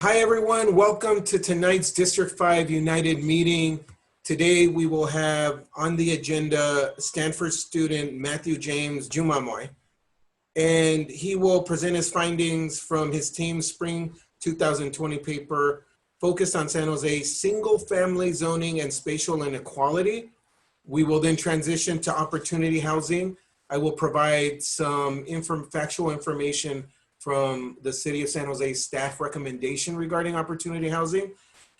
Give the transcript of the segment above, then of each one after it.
Hi everyone, welcome to tonight's District 5 United meeting. Today we will have on the agenda Stanford student Matthew Jumamoy, and he will present his findings from his team's spring 2020 paper focused on San Jose's single family zoning and spatial inequality. We will then transition to opportunity housing. I will provide some factual information from the City of San Jose staff recommendation regarding opportunity housing.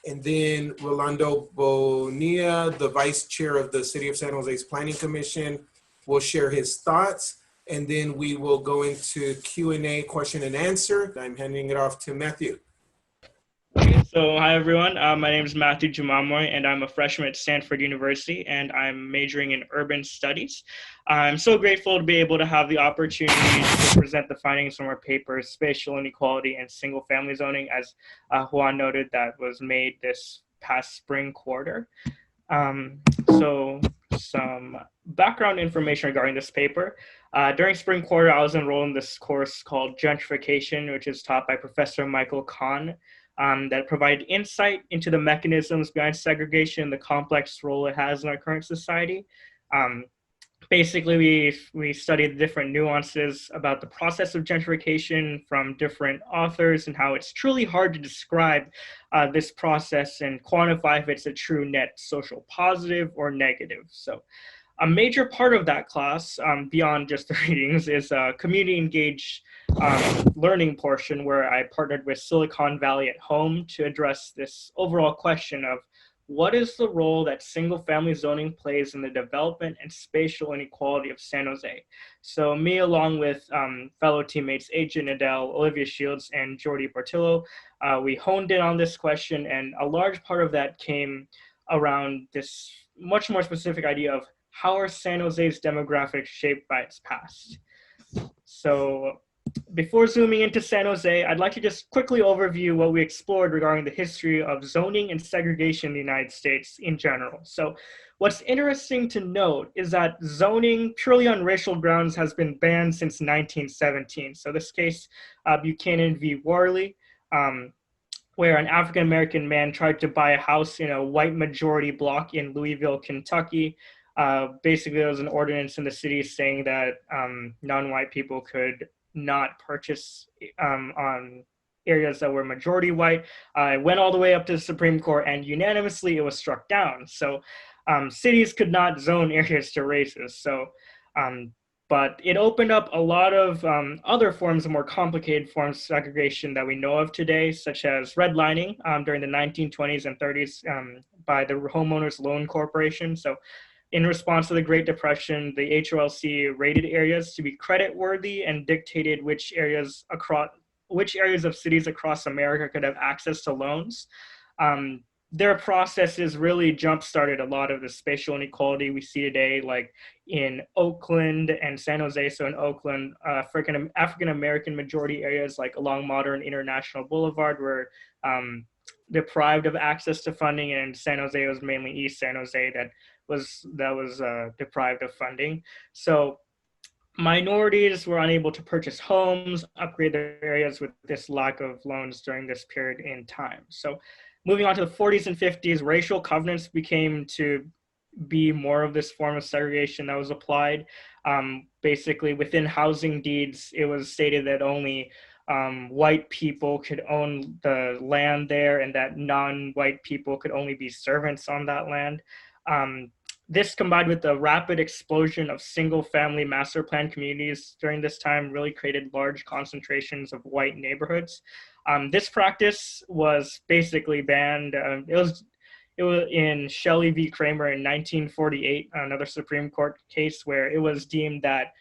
And then Rolando Bonilla, the vice chair of the City of San Jose's Planning Commission, will share his thoughts. And then we will go into Q&A, question and answer. I'm handing it off to Matthew. Okay, so hi everyone, my name is Matthew Jumamoy and I'm a freshman at Stanford University and I'm majoring in urban studies. I'm so grateful to be able to have the opportunity to present the findings from our paper, Spatial Inequality and Single Family Zoning, as Juan noted, that was made this past spring quarter. So some background information regarding this paper. During spring quarter, I was enrolled in this course called Gentrification, which is taught by Professor Michael Kahn. That provide insight into the mechanisms behind segregation, the complex role it has in our current society. Basically, we studied the different nuances about the process of gentrification from different authors and how it's truly hard to describe this process and quantify if it's a true net social positive or negative. So a major part of that class, beyond just the readings, is a community engaged learning portion where I partnered with Silicon Valley at Home to address this overall question of what is the role that single family zoning plays in the development and spatial inequality of San Jose. So me, along with fellow teammates AJ Nadell, Olivia Shields, and Jordi Portillo, we honed in on this question, and a large part of that came around this much more specific idea of how are San Jose's demographics shaped by its past? So before zooming into San Jose, I'd like to just quickly overview what we explored regarding the history of zoning and segregation in the United States in general. So what's interesting to note is that zoning purely on racial grounds has been banned since 1917. So this case, Buchanan v. Warley, where an African-American man tried to buy a house in a white majority block in Louisville, Kentucky. Basically, there was an ordinance in the city saying that non-white people could not purchase on areas that were majority white. It went all the way up to the Supreme Court, and unanimously it was struck down. So cities could not zone areas to races. So, but it opened up a lot of other forms of more complicated forms of segregation that we know of today, such as redlining during the 1920s and 30s by the Homeowners Loan Corporation. So in response to the Great Depression, the HOLC rated areas to be creditworthy and dictated which areas of cities across America could have access to loans. Their processes really jump-started a lot of the spatial inequality we see today, like in Oakland and San Jose. So in Oakland, African-American majority areas like along Modern International Boulevard were deprived of access to funding, and San Jose was mainly East San Jose that was deprived of funding. So minorities were unable to purchase homes, upgrade their areas with this lack of loans during this period in time. So moving on to the 40s and 50s, racial covenants became to be more of this form of segregation that was applied. Basically, within housing deeds, it was stated that only white people could own the land there and that non-white people could only be servants on that land. This combined with the rapid explosion of single-family master plan communities during this time really created large concentrations of white neighborhoods. This practice was basically banned. It was in Shelley v. Kramer in 1948, another Supreme Court case where it was deemed that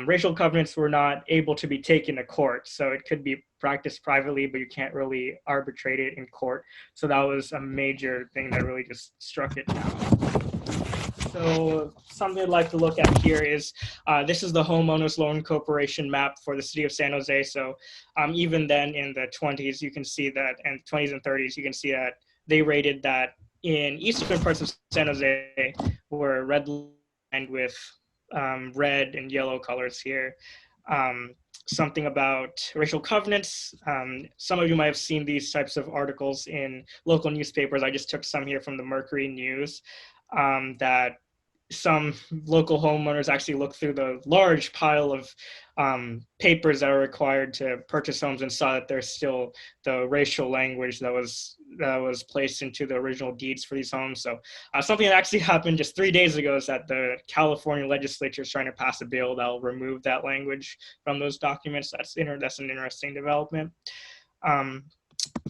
racial covenants were not able to be taken to court. So it could be practiced privately, but you can't really arbitrate it in court. So that was a major thing that really just struck it down. So something I'd like to look at here is, this is the Homeowners Loan Corporation map for the city of San Jose. So even then in the 20s, you can see that, and 20s and 30s, you can see that they rated that in eastern parts of San Jose were redlined with red and yellow colors here. something about racial covenants. Some of you might have seen these types of articles in local newspapers. I just took some here from the Mercury News, that some local homeowners actually looked through the large pile of papers that are required to purchase homes and saw that there's still the racial language that was placed into the original deeds for these homes. So something that actually happened just 3 days ago is that the California legislature is trying to pass a bill that will remove that language from those documents. That's an interesting development.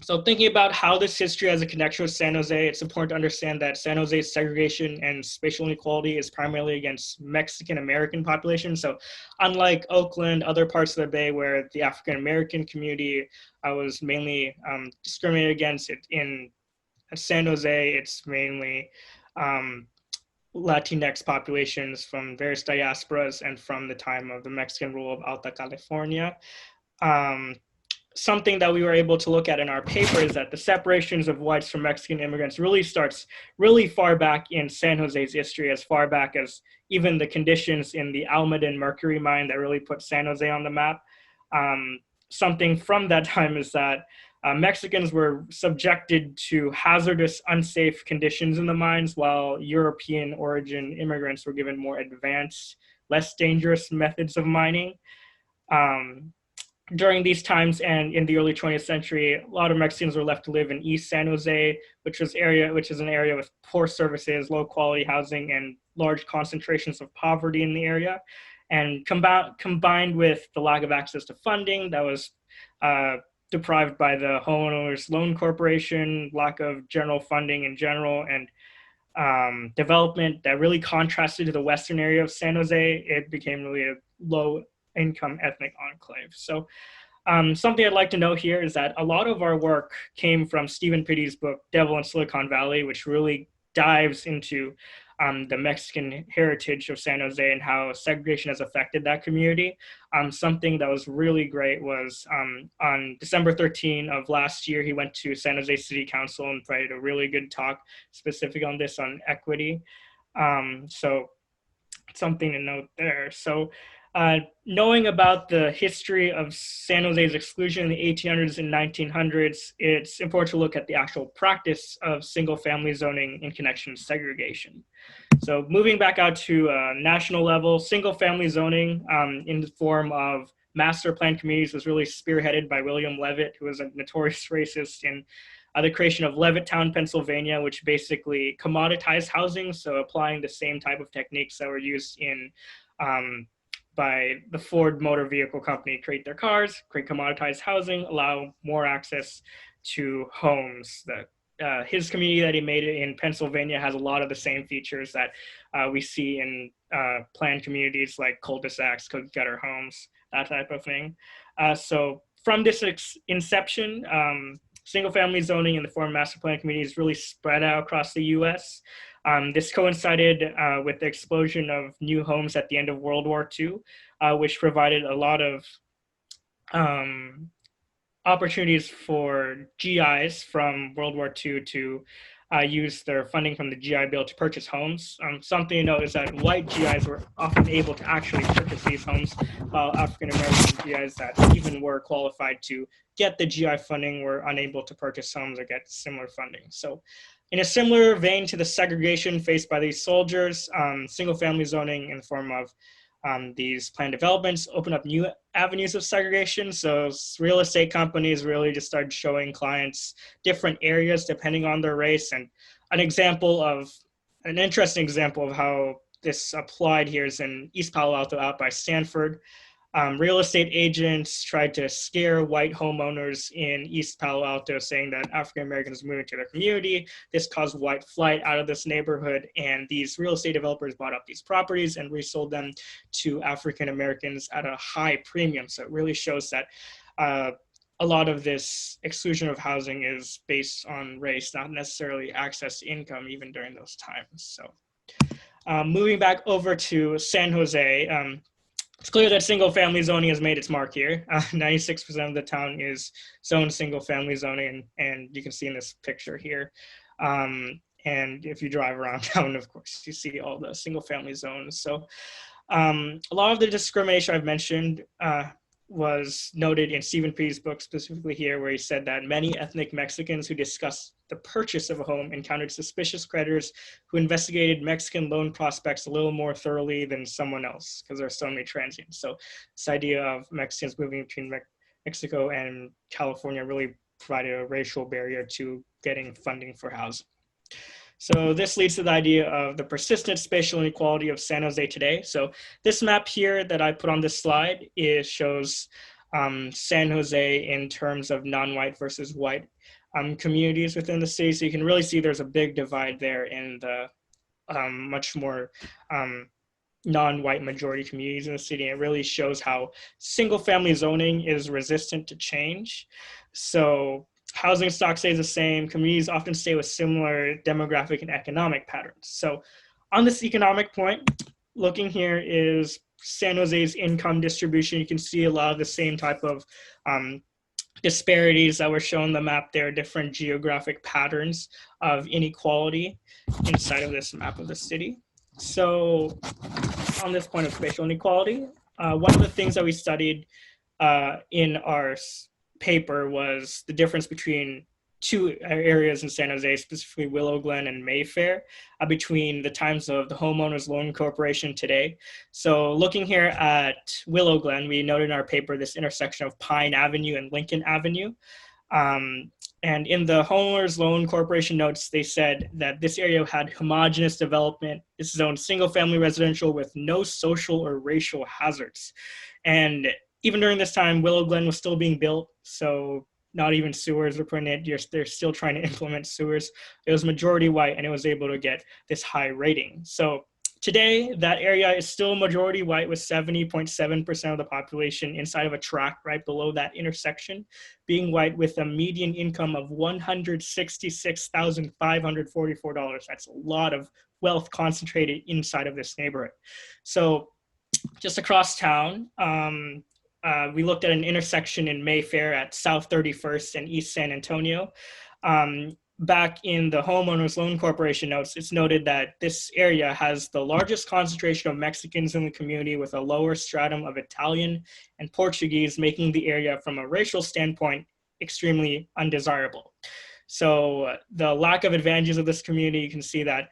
So thinking about how this history has a connection with San Jose, it's important to understand that San Jose's segregation and spatial inequality is primarily against Mexican-American population. So unlike Oakland, other parts of the Bay where the African-American community was mainly discriminated against, in San Jose, it's mainly Latinx populations from various diasporas and from the time of the Mexican rule of Alta California. Something that we were able to look at in our paper is that the separations of whites from Mexican immigrants really starts really far back in San Jose's history, as far back as even the conditions in the Almaden Mercury mine that really put San Jose on the map. Something from that time is that Mexicans were subjected to hazardous, unsafe conditions in the mines, while European origin immigrants were given more advanced, less dangerous methods of mining. During these times and in the early 20th century, a lot of Mexicans were left to live in East San Jose, which is an area with poor services, low quality housing, and large concentrations of poverty in the area. And combined with the lack of access to funding that was deprived by the Homeowners Loan Corporation, lack of general funding in general, and development that really contrasted to the western area of San Jose, it became really a low income ethnic enclave. So something I'd like to note here is that a lot of our work came from Stephen Pitty's book, Devil in Silicon Valley, which really dives into the Mexican heritage of San Jose and how segregation has affected that community. Something that was really great was on December 13 of last year, he went to San Jose City Council and provided a really good talk specific on this, on equity. So something to note there. So knowing about the history of San Jose's exclusion in the 1800s and 1900s, it's important to look at the actual practice of single-family zoning in connection to segregation. So moving back out to national level, single-family zoning in the form of master plan communities was really spearheaded by William Levitt, who was a notorious racist, in the creation of Levittown, Pennsylvania, which basically commoditized housing, so applying the same type of techniques that were used in by the Ford Motor Vehicle Company, create their cars, create commoditized housing, allow more access to homes. His community that he made in Pennsylvania has a lot of the same features that we see in planned communities like cul-de-sacs, cookie-cutter homes, that type of thing. So from this inception, single-family zoning in the form of master plan communities really spread out across the U.S. This coincided with the explosion of new homes at the end of World War II, which provided a lot of opportunities for GIs from World War II to use their funding from the GI Bill to purchase homes. Something to note is that white GIs were often able to actually purchase these homes, while African-American GIs that even were qualified to get the GI funding were unable to purchase homes or get similar funding. So in a similar vein to the segregation faced by these soldiers, single-family zoning in the form of these planned developments open up new avenues of segregation. So real estate companies really just started showing clients different areas depending on their race. And an interesting example of how this applied here is in East Palo Alto out by Stanford. Real estate agents tried to scare white homeowners in East Palo Alto, saying that African Americans moving to their community. This caused white flight out of this neighborhood, and these real estate developers bought up these properties and resold them to African Americans at a high premium. So it really shows that a lot of this exclusion of housing is based on race, not necessarily access to income, even during those times. So moving back over to San Jose, it's clear that single-family zoning has made its mark here. 96% of the town is zoned single-family zoning, and you can see in this picture here. And if you drive around town, of course, you see all the single-family zones. So a lot of the discrimination I've mentioned was noted in Stephen Pe's book, specifically here, where he said that many ethnic Mexicans who discussed the purchase of a home encountered suspicious creditors who investigated Mexican loan prospects a little more thoroughly than someone else because there are so many transients. So this idea of Mexicans moving between Mexico and California really provided a racial barrier to getting funding for housing. So this leads to the idea of the persistent spatial inequality of San Jose today. So this map here that I put on this slide shows San Jose in terms of non-white versus white communities within the city. So you can really see there's a big divide there in the much more non-white majority communities in the city. It really shows how single family zoning is resistant to change. So housing stock stays the same. Communities often stay with similar demographic and economic patterns. So on this economic point, looking here is San Jose's income distribution. You can see a lot of the same type of disparities that were shown on the map there, different geographic patterns of inequality inside of this map of the city. So on this point of spatial inequality, one of the things that we studied in our paper was the difference between two areas in San Jose, specifically Willow Glen and Mayfair, between the times of the Homeowners Loan Corporation today. So looking here at Willow Glen, we noted in our paper this intersection of Pine Avenue and Lincoln Avenue. And in the Homeowners Loan Corporation notes, they said that this area had homogeneous development. It's zoned single family residential with no social or racial hazards. And even during this time, Willow Glen was still being built. So not even sewers were put in it. They're still trying to implement sewers. It was majority white and it was able to get this high rating. So today, that area is still majority white with 70.7% of the population inside of a tract right below that intersection, being white with a median income of $166,544. That's a lot of wealth concentrated inside of this neighborhood. So just across town, we looked at an intersection in Mayfair at South 31st and East San Antonio. Back in the Homeowners Loan Corporation notes, it's noted that this area has the largest concentration of Mexicans in the community with a lower stratum of Italian and Portuguese, making the area from a racial standpoint extremely undesirable. So the lack of advantages of this community, you can see that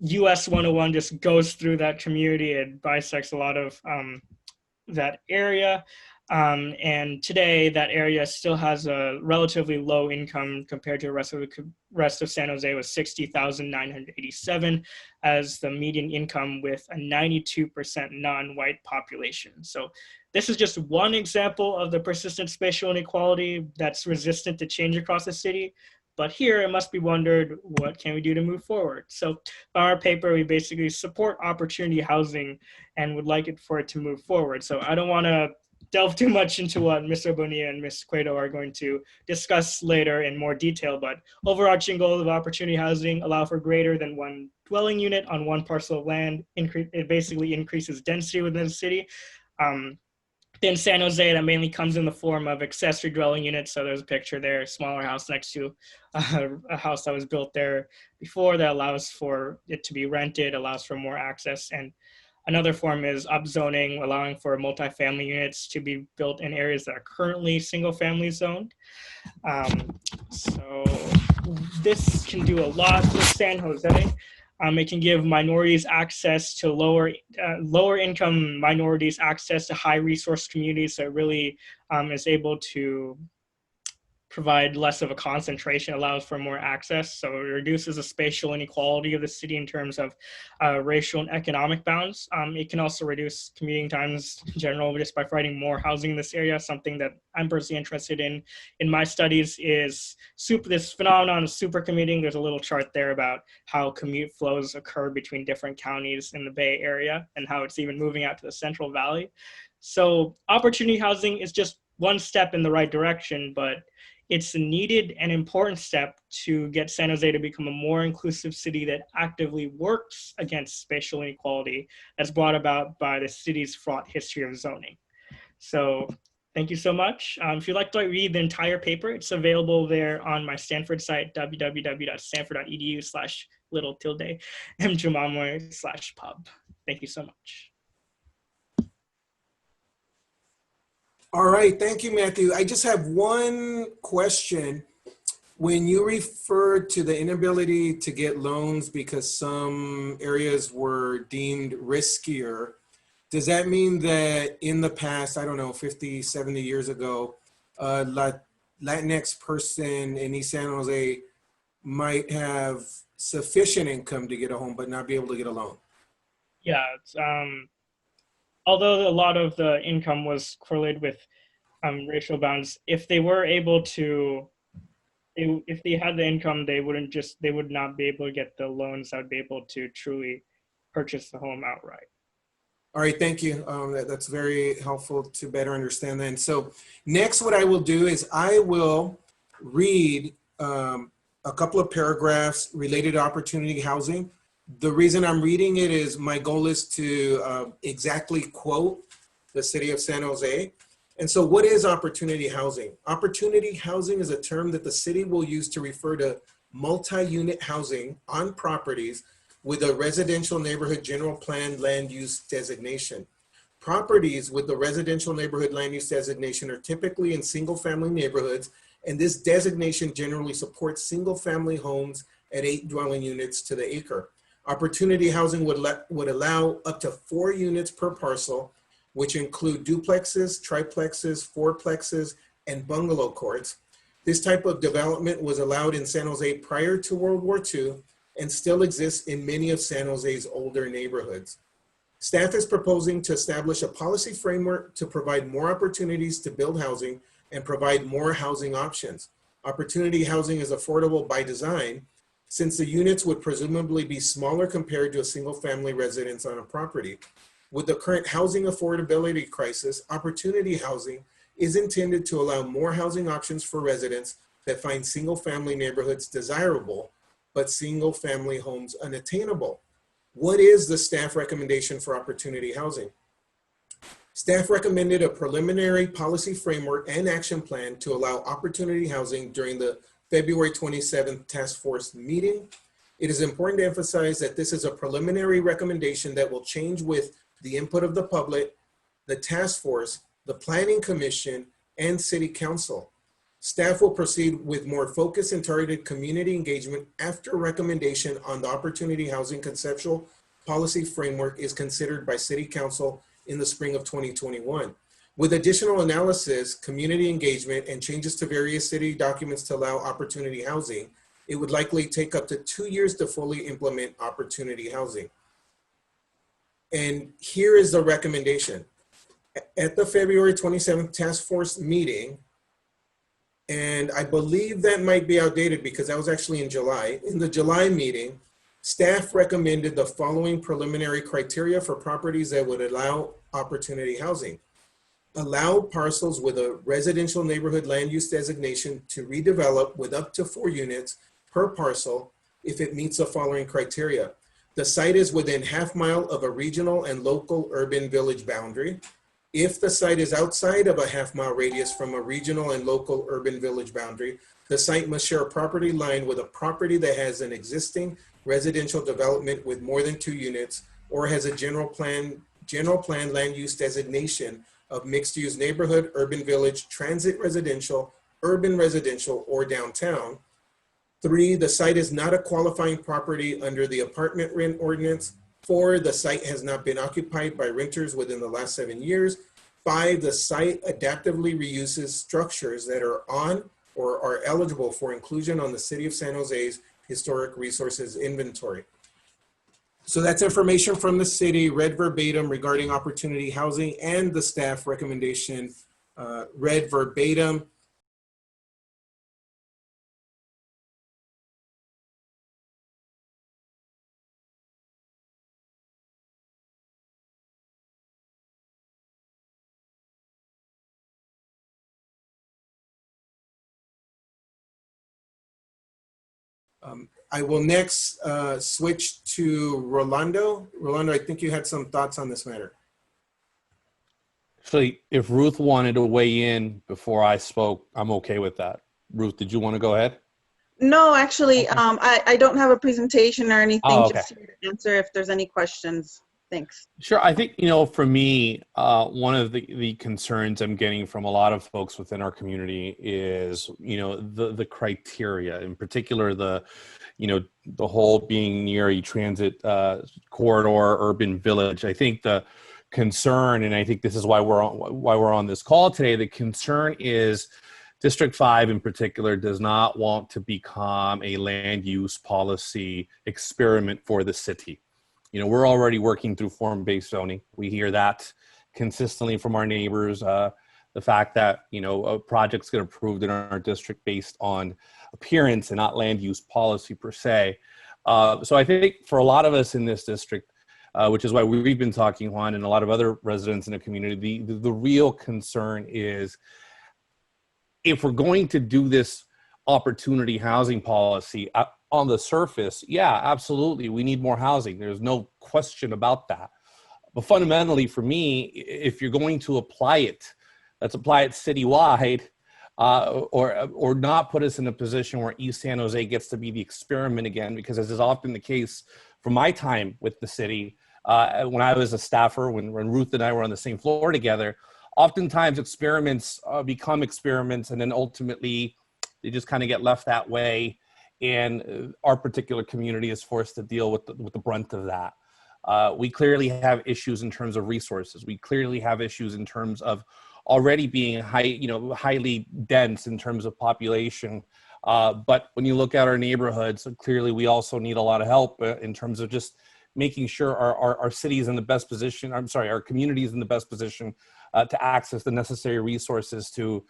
US 101 just goes through that community. It bisects a lot of that area. And today that area still has a relatively low income compared to the rest of San Jose with $60,987 as the median income with a 92% non-white population. So this is just one example of the persistent spatial inequality that's resistant to change across the city. But here it must be wondered, what can we do to move forward? So in our paper, we basically support opportunity housing and would like it for it to move forward. So I don't want to delve too much into what Mr. Bonilla and Ms. Cueto are going to discuss later in more detail, but overarching goal of opportunity housing allow for greater than one dwelling unit on one parcel of land. It basically increases density within the city. In San Jose, that mainly comes in the form of accessory dwelling units. So there's a picture there, a smaller house next to a house that was built there before that allows for it to be rented, allows for more access. And another form is upzoning, allowing for multifamily units to be built in areas that are currently single family zoned. So this can do a lot with San Jose. It can give minorities access to lower income minorities access to high resource communities. So it really is able to provide less of a concentration, allows for more access. So it reduces the spatial inequality of the city in terms of racial and economic bounds. It can also reduce commuting times in general just by providing more housing in this area. Something that I'm personally interested in my studies is this phenomenon of super commuting. There's a little chart there about how commute flows occur between different counties in the Bay Area and how it's even moving out to the Central Valley. So opportunity housing is just one step in the right direction, but it's a needed and important step to get San Jose to become a more inclusive city that actively works against spatial inequality that's brought about by the city's fraught history of zoning. So thank you so much. If you'd like to read the entire paper, it's available there on my Stanford site, www.stanford.edu/little-m Jumamoy/pub. Thank you so much. All right, thank you, Matthew. I just have one question. When you refer to the inability to get loans because some areas were deemed riskier, does that mean that in the past, I don't know, 50, 70 years ago, Latinx person in East San Jose might have sufficient income to get a home, but not be able to get a loan? Yeah, although a lot of the income was correlated with racial bounds, if they were able to, if they had the income, they would not be able to get the loans that would be able to truly purchase the home outright. All right, thank you. That's very helpful to better understand that. And so next, what I will do is I will read a couple of paragraphs related to opportunity housing. The reason I'm reading it is my goal is to exactly quote the city of San Jose. And so what is opportunity housing? Opportunity housing is a term that the city will use to refer to multi-unit housing on properties with a residential neighborhood general plan land use designation. Properties with the residential neighborhood land use designation are typically in single family neighborhoods, and this designation generally supports single family homes at 8 dwelling units to the acre. Opportunity housing would allow up to 4 units per parcel, which include duplexes, triplexes, fourplexes, and bungalow courts. This type of development was allowed in San Jose prior to World War II and still exists in many of San Jose's older neighborhoods. Staff is proposing to establish a policy framework to provide more opportunities to build housing and provide more housing options. Opportunity housing is affordable by design, since the units would presumably be smaller compared to a single family residence on a property. With the current housing affordability crisis, opportunity housing is intended to allow more housing options for residents that find single family neighborhoods desirable, but single family homes unattainable. What is the staff recommendation for opportunity housing? Staff recommended a preliminary policy framework and action plan to allow opportunity housing during the February 27th task force meeting. It is important to emphasize that this is a preliminary recommendation that will change with the input of the public, the task force, the planning commission, and city council. Staff will proceed with more focused and targeted community engagement after recommendation on the opportunity housing conceptual policy framework is considered by city council in the spring of 2021. With additional analysis, community engagement, and changes to various city documents to allow opportunity housing, it would likely take up to 2 years to fully implement opportunity housing. And here is the recommendation. At the February 27th task force meeting, and I believe that might be outdated because that was actually in July. In the July meeting, staff recommended the following preliminary criteria for properties that would allow opportunity housing. Allow parcels with a residential neighborhood land use designation to redevelop with up to 4 units per parcel if it meets the following criteria. The site is within half-mile of a regional and local urban village boundary. If the site is outside of a half-mile radius from a regional and local urban village boundary, the site must share a property line with a property that has an existing residential development with more than 2 units or has a general plan land use designation of mixed-use neighborhood, urban village, transit residential, urban residential, or downtown. 3, the site is not a qualifying property under the apartment rent ordinance. 4, the site has not been occupied by renters within the last 7 years. 5, the site adaptively reuses structures that are on or are eligible for inclusion on the City of San Jose's Historic Resources Inventory. So that's information from the city, read verbatim regarding opportunity housing, and the staff recommendation read verbatim. I will next switch to Rolando. Rolando, I think you had some thoughts on this matter. Actually, if Ruth wanted to weigh in before I spoke, I'm okay with that. Ruth, did you want to go ahead? No, actually, Okay. I don't have a presentation or anything, Oh, okay. just here to answer if there's any questions. Thanks. Sure. I think, for me, one of the concerns I'm getting from a lot of folks within our community is, the criteria, in particular, the whole being near a transit corridor, urban village. I think the concern, and I think this is why we're on this call today, the concern is District 5 in particular does not want to become a land use policy experiment for the city. We're already working through form-based zoning. We hear that consistently from our neighbors. The fact that, projects get approved in our district based on appearance and not land use policy per se. So I think for a lot of us in this district, which is why we've been talking, Juan, and a lot of other residents in the community, the real concern is if we're going to do this opportunity housing policy on the surface, yeah, absolutely, we need more housing. There's no question about that. But fundamentally, for me, if you're going to apply it, let's apply it citywide, or not put us in a position where East San Jose gets to be the experiment again, because as is often the case from my time with the city, when I was a staffer, when Ruth and I were on the same floor together, oftentimes experiments become experiments, and then ultimately they just kind of get left that way. And our particular community is forced to deal with the brunt of that. We clearly have issues in terms of resources. We clearly have issues in terms of already being highly dense in terms of population. But when you look at our neighborhoods, clearly we also need a lot of help in terms of just making sure our city is in the best position. Our community is in the best position to access the necessary resources to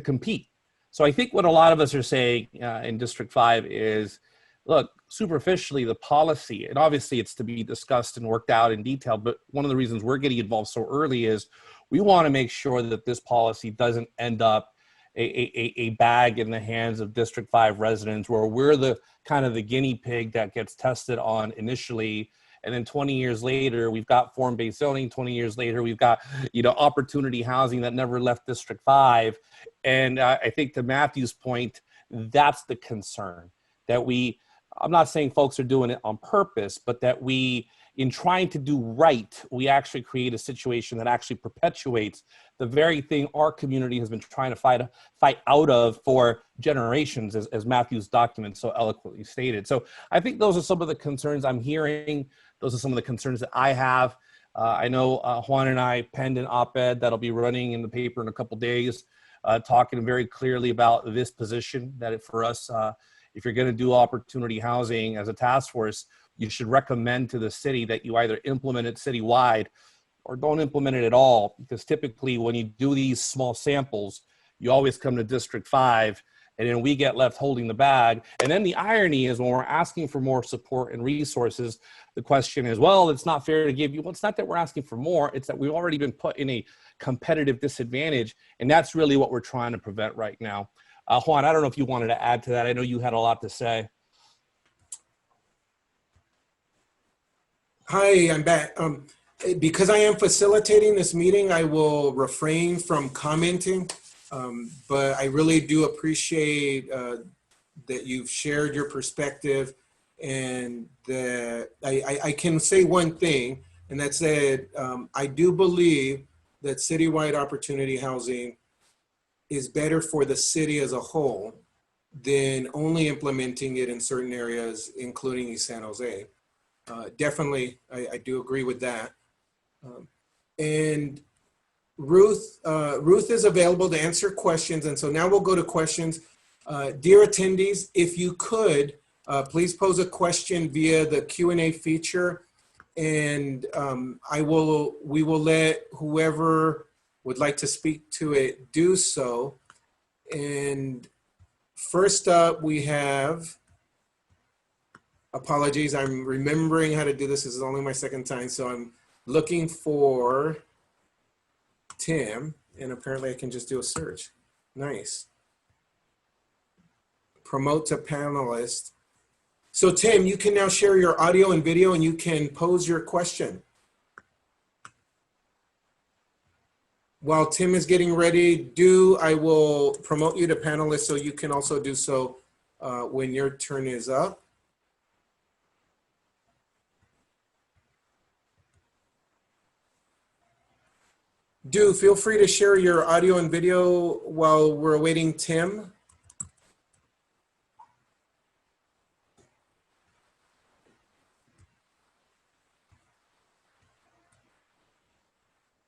compete. So I think what a lot of us are saying in District 5 is, look, superficially, the policy, and obviously it's to be discussed and worked out in detail, but one of the reasons we're getting involved so early is we want to make sure that this policy doesn't end up a bag in the hands of District 5 residents where we're the kind of the guinea pig that gets tested on initially. And then 20 years later, we've got form-based zoning. 20 years later, we've got, opportunity housing that never left District 5. And I think to Matthew's point, that's the concern, that I'm not saying folks are doing it on purpose, but that in trying to do right, we actually create a situation that actually perpetuates the very thing our community has been trying to fight out of for generations, as Matthew's document so eloquently stated. So I think those are some of the concerns I'm hearing. Those are some of the concerns that I have. I know Juan and I penned an op-ed that'll be running in the paper in a couple days, talking very clearly about this position, that for us, if you're going to do opportunity housing as a task force, you should recommend to the city that you either implement it citywide or don't implement it at all. Because typically when you do these small samples, you always come to District 5 and then we get left holding the bag. And then the irony is when we're asking for more support and resources, the question is, well, it's not fair to give you. Well, it's not that we're asking for more. It's that we've already been put in a competitive disadvantage. And that's really what we're trying to prevent right now. Juan, I don't know if you wanted to add to that. I know you had a lot to say. Hi, I'm back. Because I am facilitating this meeting, I will refrain from commenting, but I really do appreciate that you've shared your perspective, and that I can say one thing, and that's that I do believe that citywide opportunity housing is better for the city as a whole than only implementing it in certain areas, including East San Jose. Definitely, I do agree with that. And Ruth is available to answer questions. And so now we'll go to questions. Dear attendees, if you could, please pose a question via the Q&A feature, and we will let whoever would like to speak to it do so. And first up, we have, apologies, I'm remembering how to do this. This is only my second time, so I'm looking for Tim, and apparently I can just do a search. Nice. Promote to panelist. So Tim, you can now share your audio and video, and you can pose your question. While Tim is getting ready, I will promote you to panelist so you can also do so when your turn is up. Do feel free to share your audio and video while we're awaiting Tim.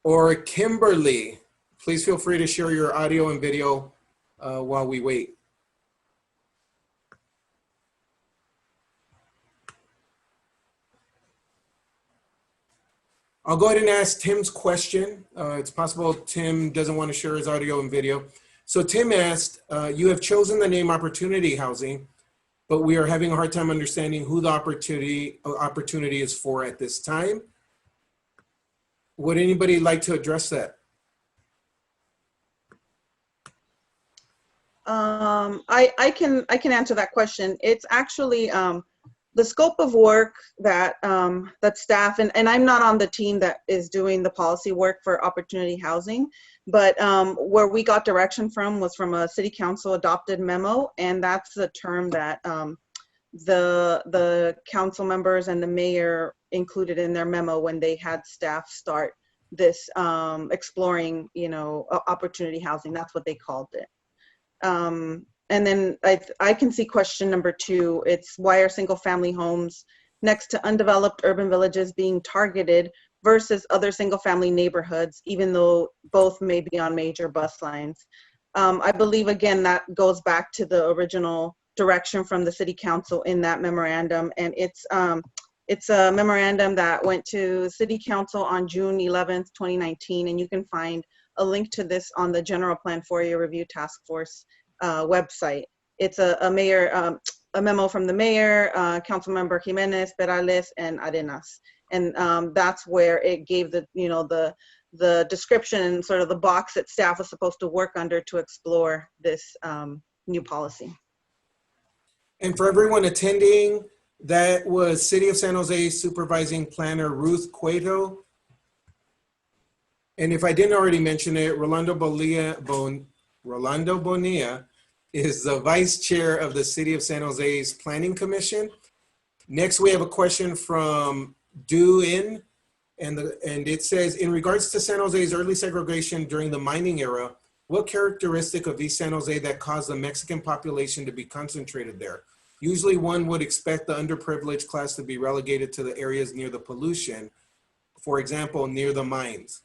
Or Kimberly, please feel free to share your audio and video while we wait. I'll go ahead and ask Tim's question. It's possible Tim doesn't want to share his audio and video. So Tim asked, you have chosen the name Opportunity Housing, but we are having a hard time understanding who the opportunity is for at this time. Would anybody like to address that? I can answer that question. It's actually the scope of work that that staff, and I'm not on the team that is doing the policy work for Opportunity Housing, but where we got direction from was from a city council adopted memo, and that's the term that the council members and the mayor included in their memo when they had staff start this exploring, opportunity housing. That's what they called it. And then I can see question number 2. It's why are single family homes next to undeveloped urban villages being targeted versus other single family neighborhoods, even though both may be on major bus lines? I believe, again, that goes back to the original direction from the city council in that memorandum. And it's a memorandum that went to city council on June 11th, 2019. And you can find a link to this on the General Plan 4-Year Review Task Force website. It's a memo from the mayor, council member Jimenez, Perales, and Arenas. And that's where it gave the description and sort of the box that staff was supposed to work under to explore this new policy. And for everyone attending, that was City of San Jose Supervising Planner Ruth Cueto. And if I didn't already mention it, Rolando Bonilla is the vice chair of the City of San Jose's Planning Commission. Next, we have a question from Du-In, and it says, in regards to San Jose's early segregation during the mining era, what characteristic of East San Jose that caused the Mexican population to be concentrated there? Usually one would expect the underprivileged class to be relegated to the areas near the pollution, for example, near the mines.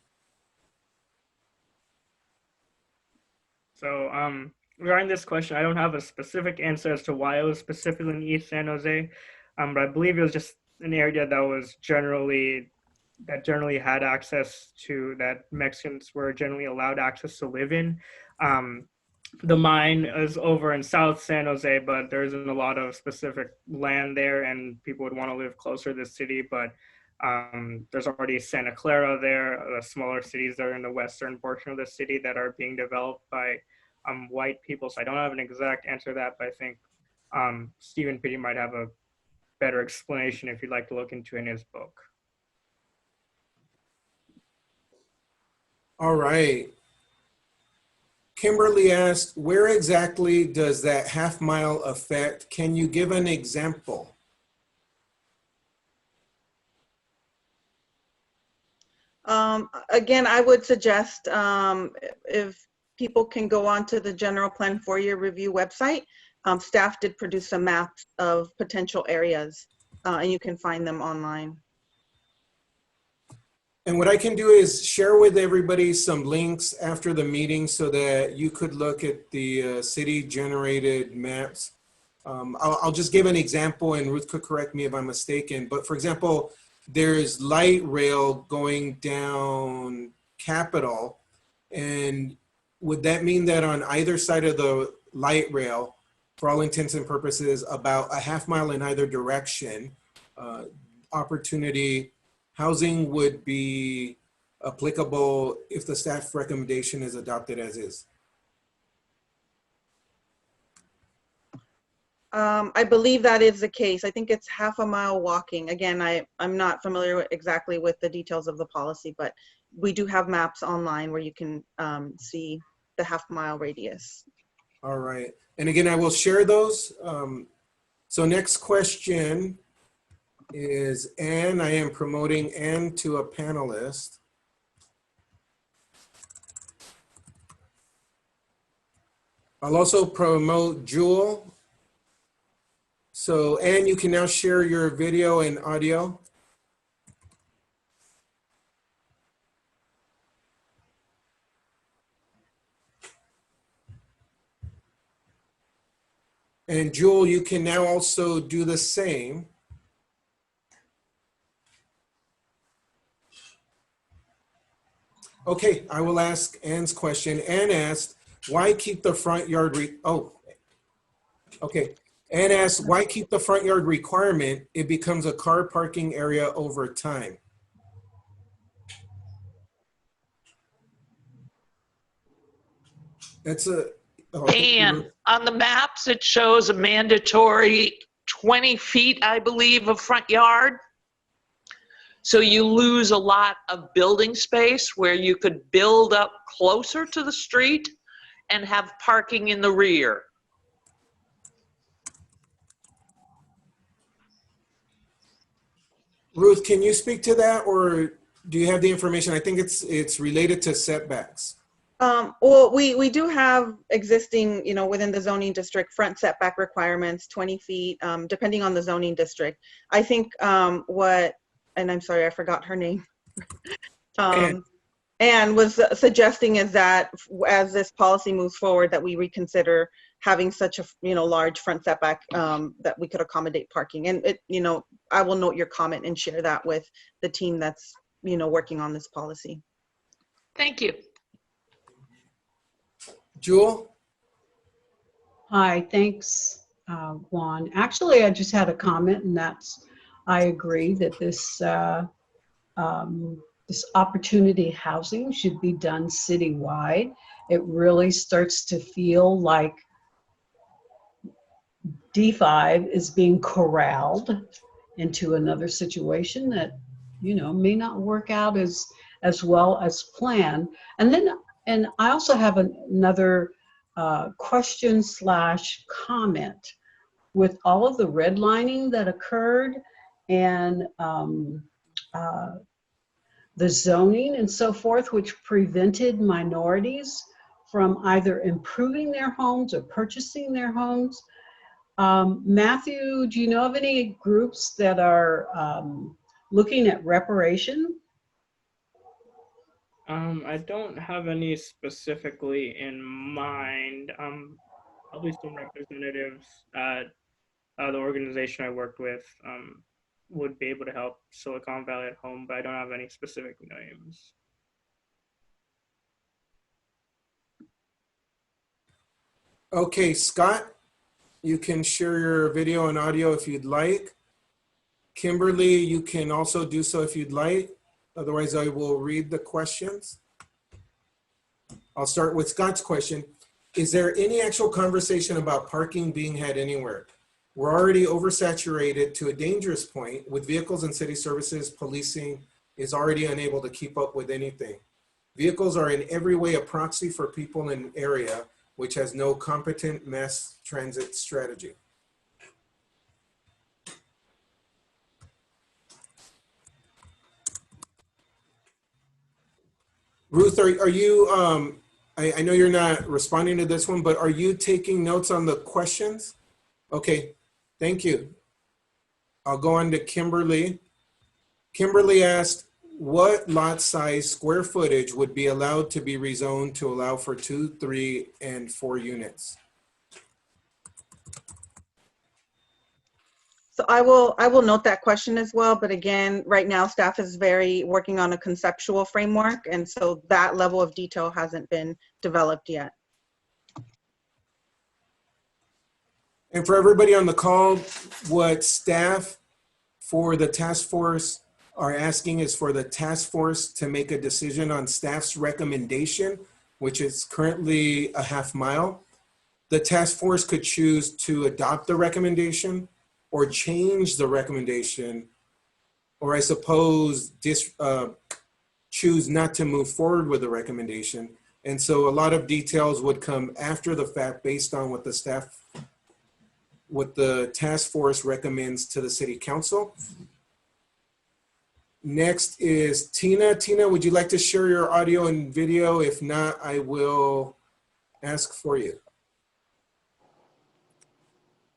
So regarding this question, I don't have a specific answer as to why it was specifically in East San Jose, but I believe it was just an area that was generally had access to, that Mexicans were generally allowed access to live in. The mine is over in South San Jose, but there isn't a lot of specific land there, and people would want to live closer to the city. But there's already Santa Clara there, smaller cities that are in the western portion of the city that are being developed by white people. So I don't have an exact answer to that, but I think Stephen Pitti might have a better explanation if you'd like to look into in his book. All right. Kimberly asked, where exactly does that half mile affect? Can you give an example? Again, I would suggest if people can go onto the General Plan 4-Year Review website, staff did produce some maps of potential areas, and you can find them online. And what I can do is share with everybody some links after the meeting so that you could look at the city generated maps. I'll just give an example, and Ruth could correct me if I'm mistaken. But for example, there's light rail going down Capitol. And would that mean that on either side of the light rail, for all intents and purposes, about a half mile in either direction, opportunity housing would be applicable if the staff recommendation is adopted as is? I believe that is the case. I think it's half a mile walking. Again, I'm not familiar exactly with the details of the policy, but we do have maps online where you can see the half mile radius. All right. And again, I will share those. So next question is Anne. I am promoting Anne to a panelist. I'll also promote Jewel. So, Anne, you can now share your video and audio. And Jewel, you can now also do the same. Okay, I will ask Anne's question. Anne asked, why keep the front yard okay. Anne asked, why keep the front yard requirement? It becomes a car parking area over time. That's a, oh, And on the maps, it shows a mandatory 20 feet, I believe, of front yard. So you lose a lot of building space where you could build up closer to the street and have parking in the rear. Ruth, can you speak to that, or do you have the information? I think it's related to setbacks. Well, we do have existing, you know, within the zoning district, front setback requirements, 20 feet, depending on the zoning district. I think and I'm sorry, I forgot her name. Anne was suggesting is that as this policy moves forward, that we reconsider having such a, you know, large front setback that we could accommodate parking. And it, you know, I will note your comment and share that with the team that's, you know, working on this policy. Thank you. Jewel? Hi, thanks, Juan. Actually, I just had a comment, and that's, I agree that this this opportunity housing should be done citywide. It really starts to feel like D5 is being corralled into another situation that, you know, may not work out as well as planned. And I also have another question / comment. With all of the redlining that occurred and the zoning and so forth, which prevented minorities from either improving their homes or purchasing their homes. Matthew, do you know of any groups that are looking at reparation? I don't have any specifically in mind. At least some representatives at the organization I worked with would be able to help Silicon Valley at home, but I don't have any specific names. Okay, Scott, you can share your video and audio if you'd like. Kimberly, you can also do so if you'd like. Otherwise, I will read the questions. I'll start with Scott's question. Is there any actual conversation about parking being had anywhere? We're already oversaturated to a dangerous point with vehicles and city services. Policing is already unable to keep up with anything. Vehicles are in every way a proxy for people in an area which has no competent mass transit strategy. Ruth, are you, I know you're not responding to this one, but are you taking notes on the questions? Okay, thank you. I'll go on to Kimberly. Kimberly asked, what lot size square footage would be allowed to be rezoned to allow for 2, 3, and 4 units? So I will note that question as well. But again, right now staff is working on a conceptual framework. And so that level of detail hasn't been developed yet. And for everybody on the call, what staff for the task force are asking is for the task force to make a decision on staff's recommendation, which is currently a half mile. The task force could choose to adopt the recommendation or change the recommendation, or I suppose choose not to move forward with the recommendation. And so a lot of details would come after the fact based on what the task force recommends to the city council. Next is Tina. Tina, would you like to share your audio and video? If not, I will ask for you.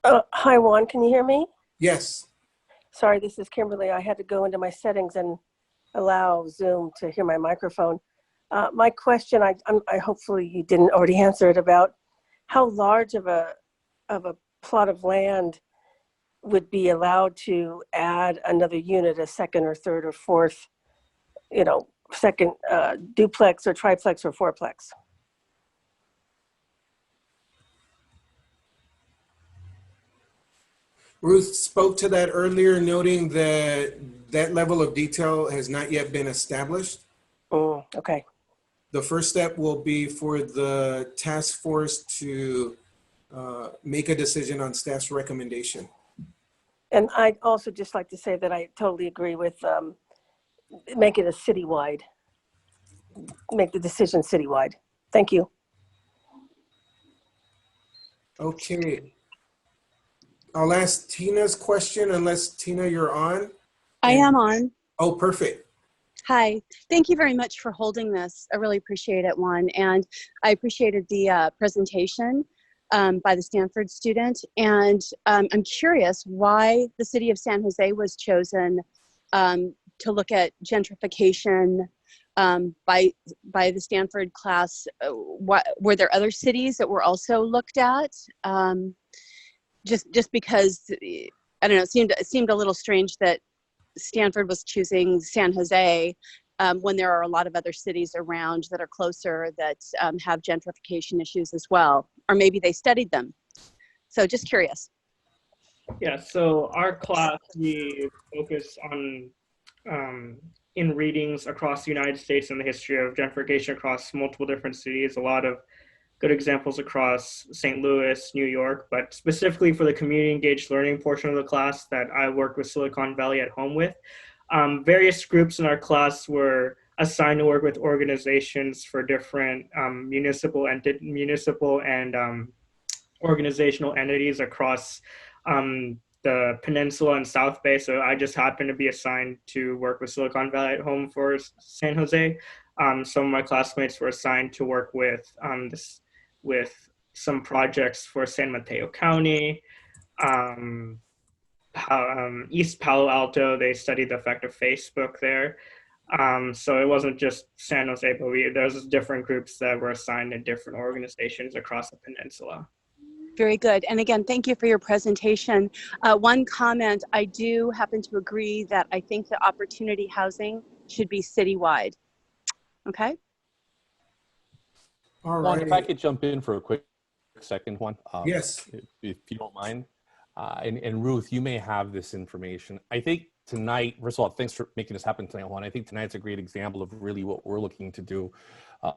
Hi, Juan. Can you hear me? Yes. Sorry, this is Kimberly. I had to go into my settings and allow Zoom to hear my microphone. My question, I hopefully you didn't already answer it, about how large of a plot of land would be allowed to add another unit, a second or third or fourth, second duplex or triplex or fourplex. Ruth spoke to that earlier, noting that that level of detail has not yet been established. Okay. The first step will be for the task force to make a decision on staff's recommendation. And I'd also just like to say that I totally agree with make it a citywide, make the decision citywide. Thank you. Okay. I'll ask Tina's question, unless Tina, you're on. I am on. Oh, perfect. Hi. Thank you very much for holding this. I really appreciate it, Juan. And I appreciated the presentation by the Stanford student. And I'm curious why the city of San Jose was chosen to look at gentrification by the Stanford class. Were there other cities that were also looked at? Just because, I don't know, it seemed a little strange that Stanford was choosing San Jose when there are a lot of other cities around that are closer that have gentrification issues as well. Or maybe they studied them. So just curious. Yeah, so our class, we focus on in readings across the United States and the history of gentrification across multiple different cities, a lot of good examples across St. Louis, New York, but specifically for the community engaged learning portion of the class that I work with Silicon Valley at home with. Various groups in our class were assigned to work with organizations for different municipal and organizational entities across the Peninsula and South Bay. So I just happened to be assigned to work with Silicon Valley at home for San Jose. Some of my classmates were assigned to work with some projects for San Mateo County, East Palo Alto. They studied the effect of Facebook there. So it wasn't just San Jose, but there's different groups that were assigned to different organizations across the peninsula. Very good. And again, thank you for your presentation. One comment, I do happen to agree that I think the opportunity housing should be citywide. Okay? All Juan, right. if I could jump in for a quick second, Juan. Yes. If you don't mind. And Ruth, you may have this information. I think tonight, first of all, thanks for making this happen tonight, Juan. I think tonight's a great example of really what we're looking to do.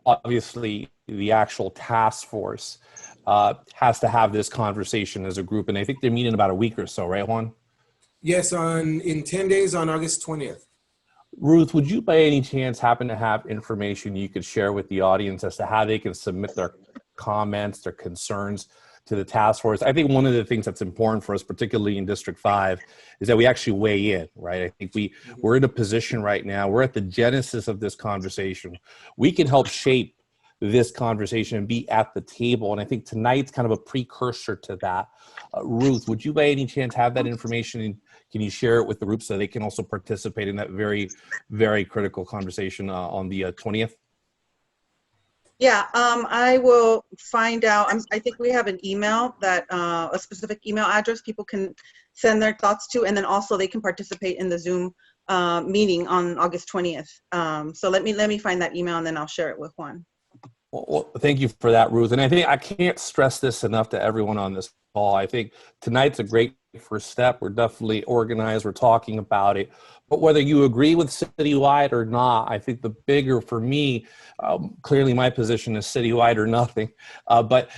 Obviously, the actual task force has to have this conversation as a group. And I think they're meeting in about a week or so, right, Juan? Yes, in 10 days on August 20th. Ruth, would you by any chance happen to have information you could share with the audience as to how they can submit their comments, their concerns to the task force? I think one of the things that's important for us, particularly in District 5, is that we actually weigh in, right? I think we're in a position right now, we're at the genesis of this conversation. We can help shape this conversation and be at the table. And I think tonight's kind of a precursor to that. Ruth, would you by any chance have that information, and can you share it with the group so they can also participate in that very, very critical conversation on the 20th? Yeah, I will find out. I think we have an email that a specific email address people can send their thoughts to, and then also they can participate in the Zoom meeting on August 20th. So let me find that email and then I'll share it with Juan. Well, thank you for that, Ruth. And I think I can't stress this enough to everyone on this call. I think tonight's a great first step. We're definitely organized. We're talking about it. But whether you agree with citywide or not, I think the bigger for me, clearly my position is citywide or nothing. But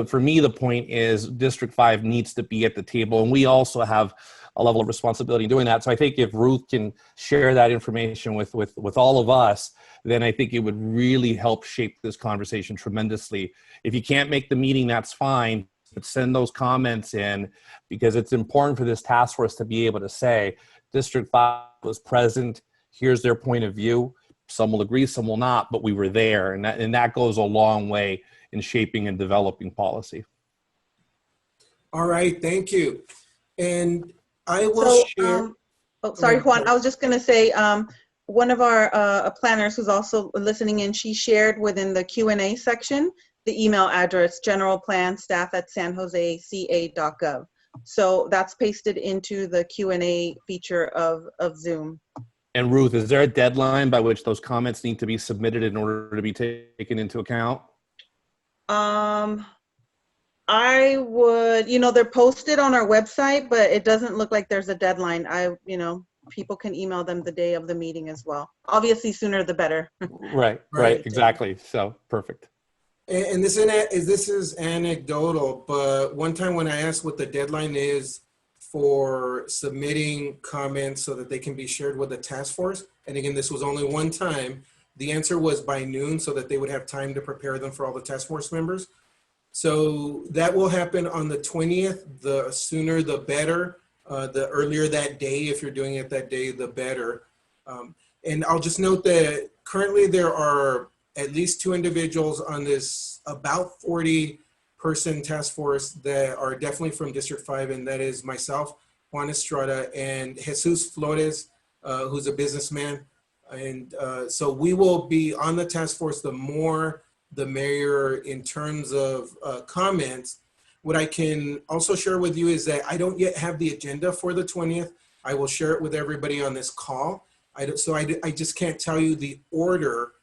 for me, the point is District 5 needs to be at the table. And we also have a level of responsibility in doing that. So I think if Ruth can share that information with all of us, then I think it would really help shape this conversation tremendously. If you can't make the meeting, that's fine, but send those comments in, because it's important for this task force to be able to say, District 5 was present, here's their point of view. Some will agree, some will not, but we were there. And that goes a long way in shaping and developing policy. All right, thank you. And I will So, share. oh, sorry, ahead. Juan, I was just gonna say, one of our planners who's also listening in, she shared within the Q&A section, the email address, generalplanstaff@sanjoseca.gov. So that's pasted into the Q&A feature of Zoom. And Ruth, is there a deadline by which those comments need to be submitted in order to be taken into account? I would, they're posted on our website, but it doesn't look like there's a deadline. People can email them the day of the meeting as well. Obviously, sooner the better. Right, exactly. So perfect. And this is anecdotal, but one time when I asked what the deadline is for submitting comments so that they can be shared with the task force, and again, this was only one time, the answer was by noon so that they would have time to prepare them for all the task force members. So that will happen on the 20th. The sooner the better. The earlier that day, if you're doing it that day, the better. And I'll just note that currently there are at least 2 individuals on this about 40-person task force that are definitely from District 5, and that is myself, Juan Estrada, and Jesus Flores, who's a businessman. And so we will be on the task force the more the merrier in terms of comments. What I can also share with you is that I don't yet have the agenda for the 20th. I will share it with everybody on this call. I just can't tell you the order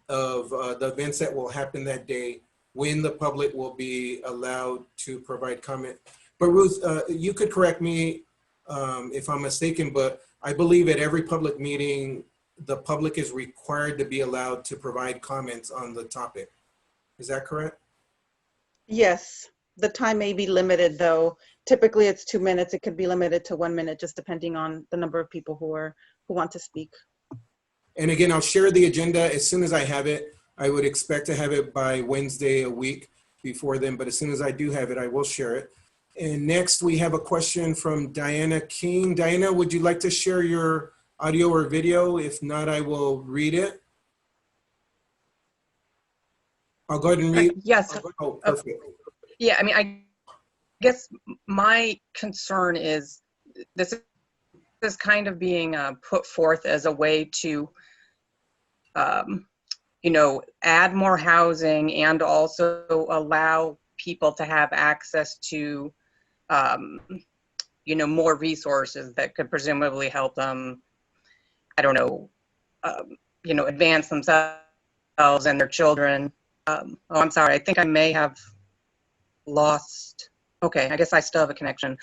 of the events that will happen that day, when the public will be allowed to provide comment. But Ruth, you could correct me if I'm mistaken, but I believe at every public meeting, the public is required to be allowed to provide comments on the topic. Is that correct? Yes, the time may be limited though. Typically it's 2 minutes. It could be limited to 1 minute, just depending on the number of people who want to speak. And again, I'll share the agenda as soon as I have it. I would expect to have it by Wednesday a week before then, but as soon as I do have it, I will share it. And next we have a question from Diana King. Diana, would you like to share your audio or video? If not, I will read it. I'll go ahead and read. Yes. Oh, perfect. Yeah, I mean, I guess my concern is this is kind of being put forth as a way to, add more housing and also allow people to have access to, more resources that could presumably help them, I don't know, advance themselves and their children. Oh, I'm sorry. I think I may have lost. Okay, I guess I still have a connection.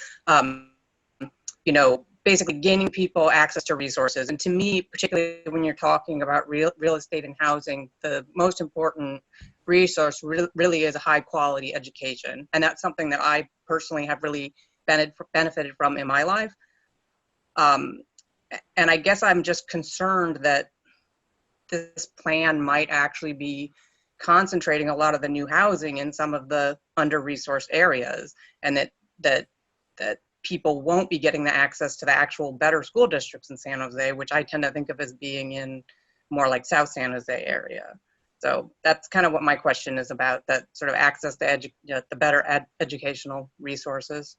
Basically gaining people access to resources. And to me, particularly when you're talking about real estate and housing, the most important resource really is a high quality education. And that's something that I personally have really benefited from in my life. And I guess I'm just concerned that this plan might actually be concentrating a lot of the new housing in some of the under-resourced areas, and that people won't be getting the access to the actual better school districts in San Jose, which I tend to think of as being in more like South San Jose area. So that's kind of what my question is about, that sort of access to the better educational resources.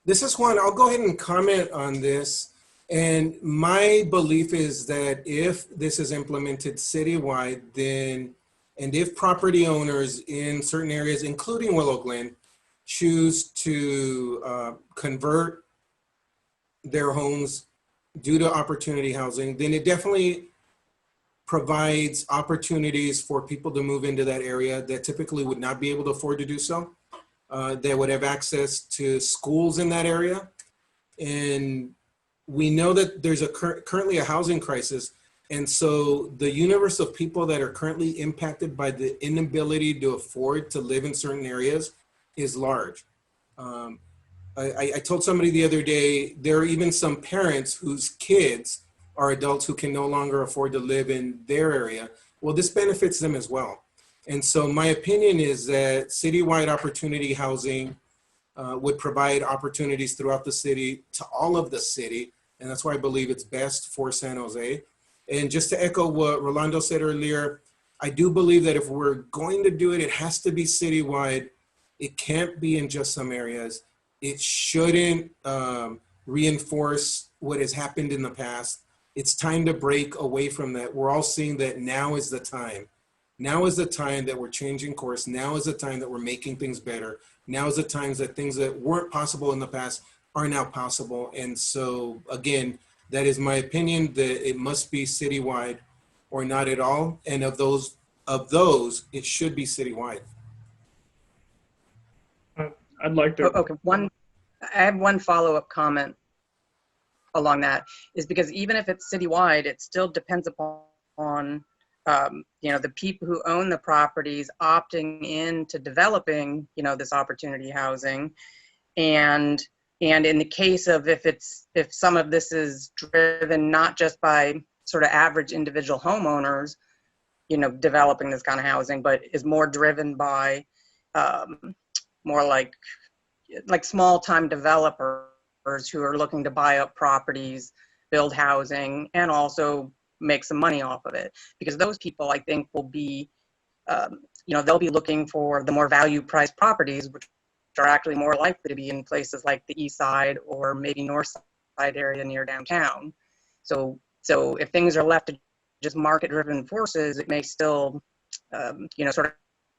This is Juan. I'll go ahead and comment on this. And my belief is that if this is implemented citywide, then, and if property owners in certain areas, including Willow Glen, choose to convert their homes due to opportunity housing, then it definitely provides opportunities for people to move into that area that typically would not be able to afford to do so. They would have access to schools in that area. And we know that there's currently a housing crisis. And so the universe of people that are currently impacted by the inability to afford to live in certain areas is large. I told somebody the other day, there are even some parents whose kids are adults who can no longer afford to live in their area. Well, this benefits them as well. And so my opinion is that citywide opportunity housing would provide opportunities throughout the city to all of the city. And that's why I believe it's best for San Jose. And just to echo what Rolando said earlier, I do believe that if we're going to do it, it has to be citywide. It can't be in just some areas. It shouldn't reinforce what has happened in the past. It's time to break away from that. We're all seeing that now is the time. Now is the time that we're changing course. Now is the time that we're making things better. Now is the times that things that weren't possible in the past are now possible. And so again, that is my opinion, that it must be citywide or not at all. And of those, it should be citywide. I'd like to. Okay, I have one follow-up comment along that, is because even if it's citywide, it still depends upon the people who own the properties opting into developing, this opportunity housing. And in the case of if some of this is driven not just by sort of average individual homeowners, developing this kind of housing, but is more driven by more like small time developers who are looking to buy up properties, build housing, and also make some money off of it. Because those people, I think, will be, they'll be looking for the more value priced properties, which are actually more likely to be in places like the east side or maybe north side area near downtown. So if things are left to just market driven forces, it may still, sort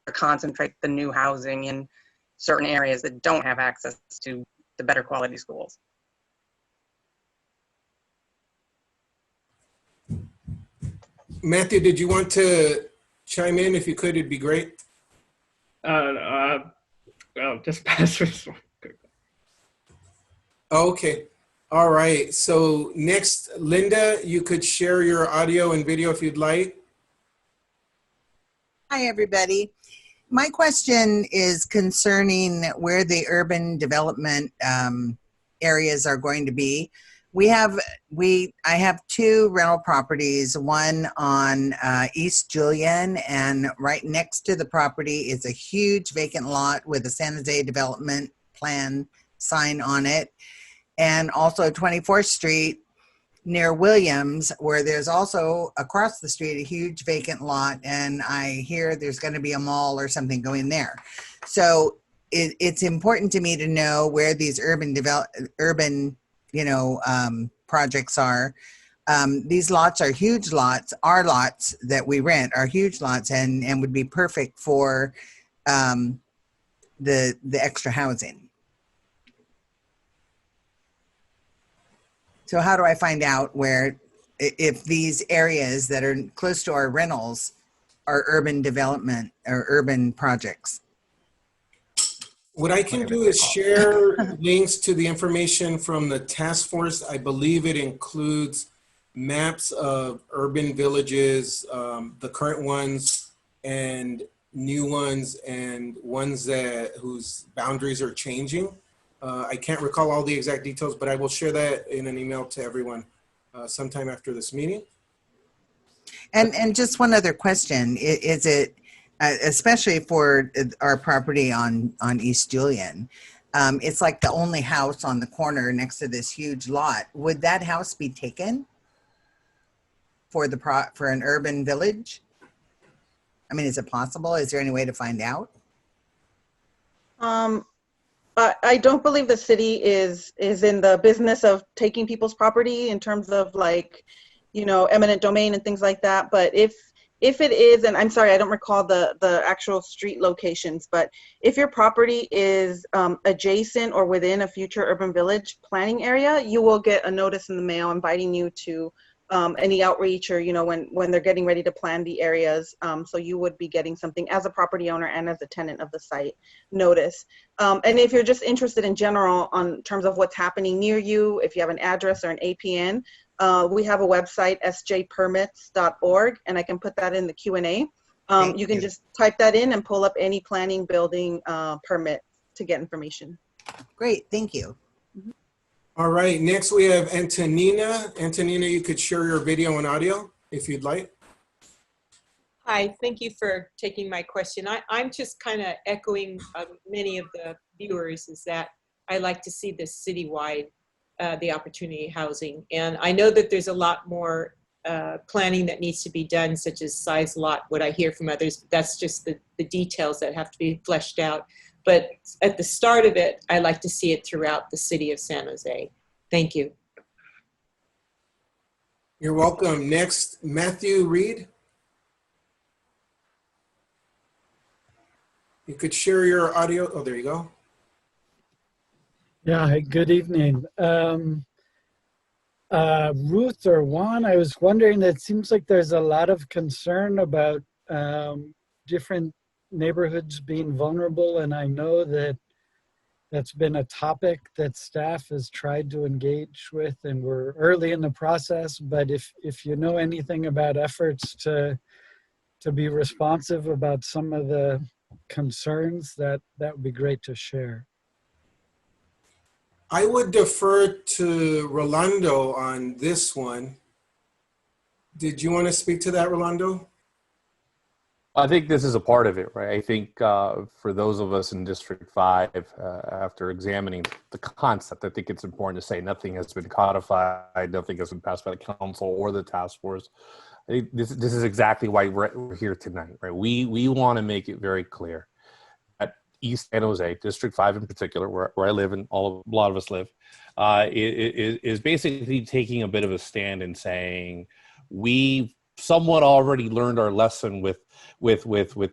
of concentrate the new housing in certain areas that don't have access to the better quality schools. Matthew, did you want to chime in? If you could, it'd be great. Just pass this one. Okay. All right. So next, Linda, you could share your audio and video if you'd like. Hi, everybody. My question is concerning where the urban development areas are going to be. I have two rental properties, one on East Julian, and right next to the property is a huge vacant lot with a San Jose development plan sign on it. And also 24th Street near Williams, where there's also across the street a huge vacant lot, and I hear there's going to be a mall or something going there. So it's important to me to know where these urban projects are. These lots are huge lots. Our lots that we rent are huge lots and would be perfect for the extra housing. So how do I find out if these areas that are close to our rentals are urban development or urban projects? What I can do is share links to the information from the task force. I believe it includes maps of urban villages, the current ones and new ones, and ones whose boundaries are changing. I can't recall all the exact details, but I will share that in an email to everyone sometime after this meeting. And just one other question. Is it, especially for our property on East Julian, it's like the only house on the corner next to this huge lot. Would that house be taken for an urban village? I mean, is it possible? Is there any way to find out? I don't believe the city is in the business of taking people's property in terms of eminent domain and things like that. But if it is, and I'm sorry, I don't recall the actual street locations, but if your property is adjacent or within a future urban village planning area, you will get a notice in the mail inviting you to any outreach or, when they're getting ready to plan the areas. So you would be getting something as a property owner and as a tenant of the site notice. And if you're just interested in general on terms of what's happening near you, if you have an address or an APN, we have a website, sjpermits.org, and I can put that in the Q&A. You can just type that in and pull up any planning building permit to get information. Great, thank you. All right, next we have Antonina. Antonina, you could share your video and audio if you'd like. Hi, thank you for taking my question. I'm just kind of echoing many of the viewers, is that I like to see this citywide, the opportunity housing. And I know that there's a lot more planning that needs to be done, such as size lot, what I hear from others. That's just the details that have to be fleshed out. but at the start of it, I like to see it throughout the city of San Jose. Thank you. You're welcome. Next, Matthew Reed. You could share your audio. Oh, there you go. Yeah, hi, good evening. Ruth or Juan, I was wondering, it seems like there's a lot of concern about different neighborhoods being vulnerable, and I know that that's been a topic that staff has tried to engage with, and we're early in the process, but if you know anything about efforts to be responsive about some of the concerns, that would be great to share. I would defer to Rolando on this one. Did you want to speak to that, Rolando? I think this is a part of it, right? I think for those of us in District 5, after examining the concept, I think it's important to say nothing has been codified, nothing has been passed by the council or the task force. I think this is exactly why we're here tonight, right? We want to make it very clear that East San Jose, District 5 in particular, where I live and a lot of us live, is basically taking a bit of a stand and saying, we somewhat already learned our lesson with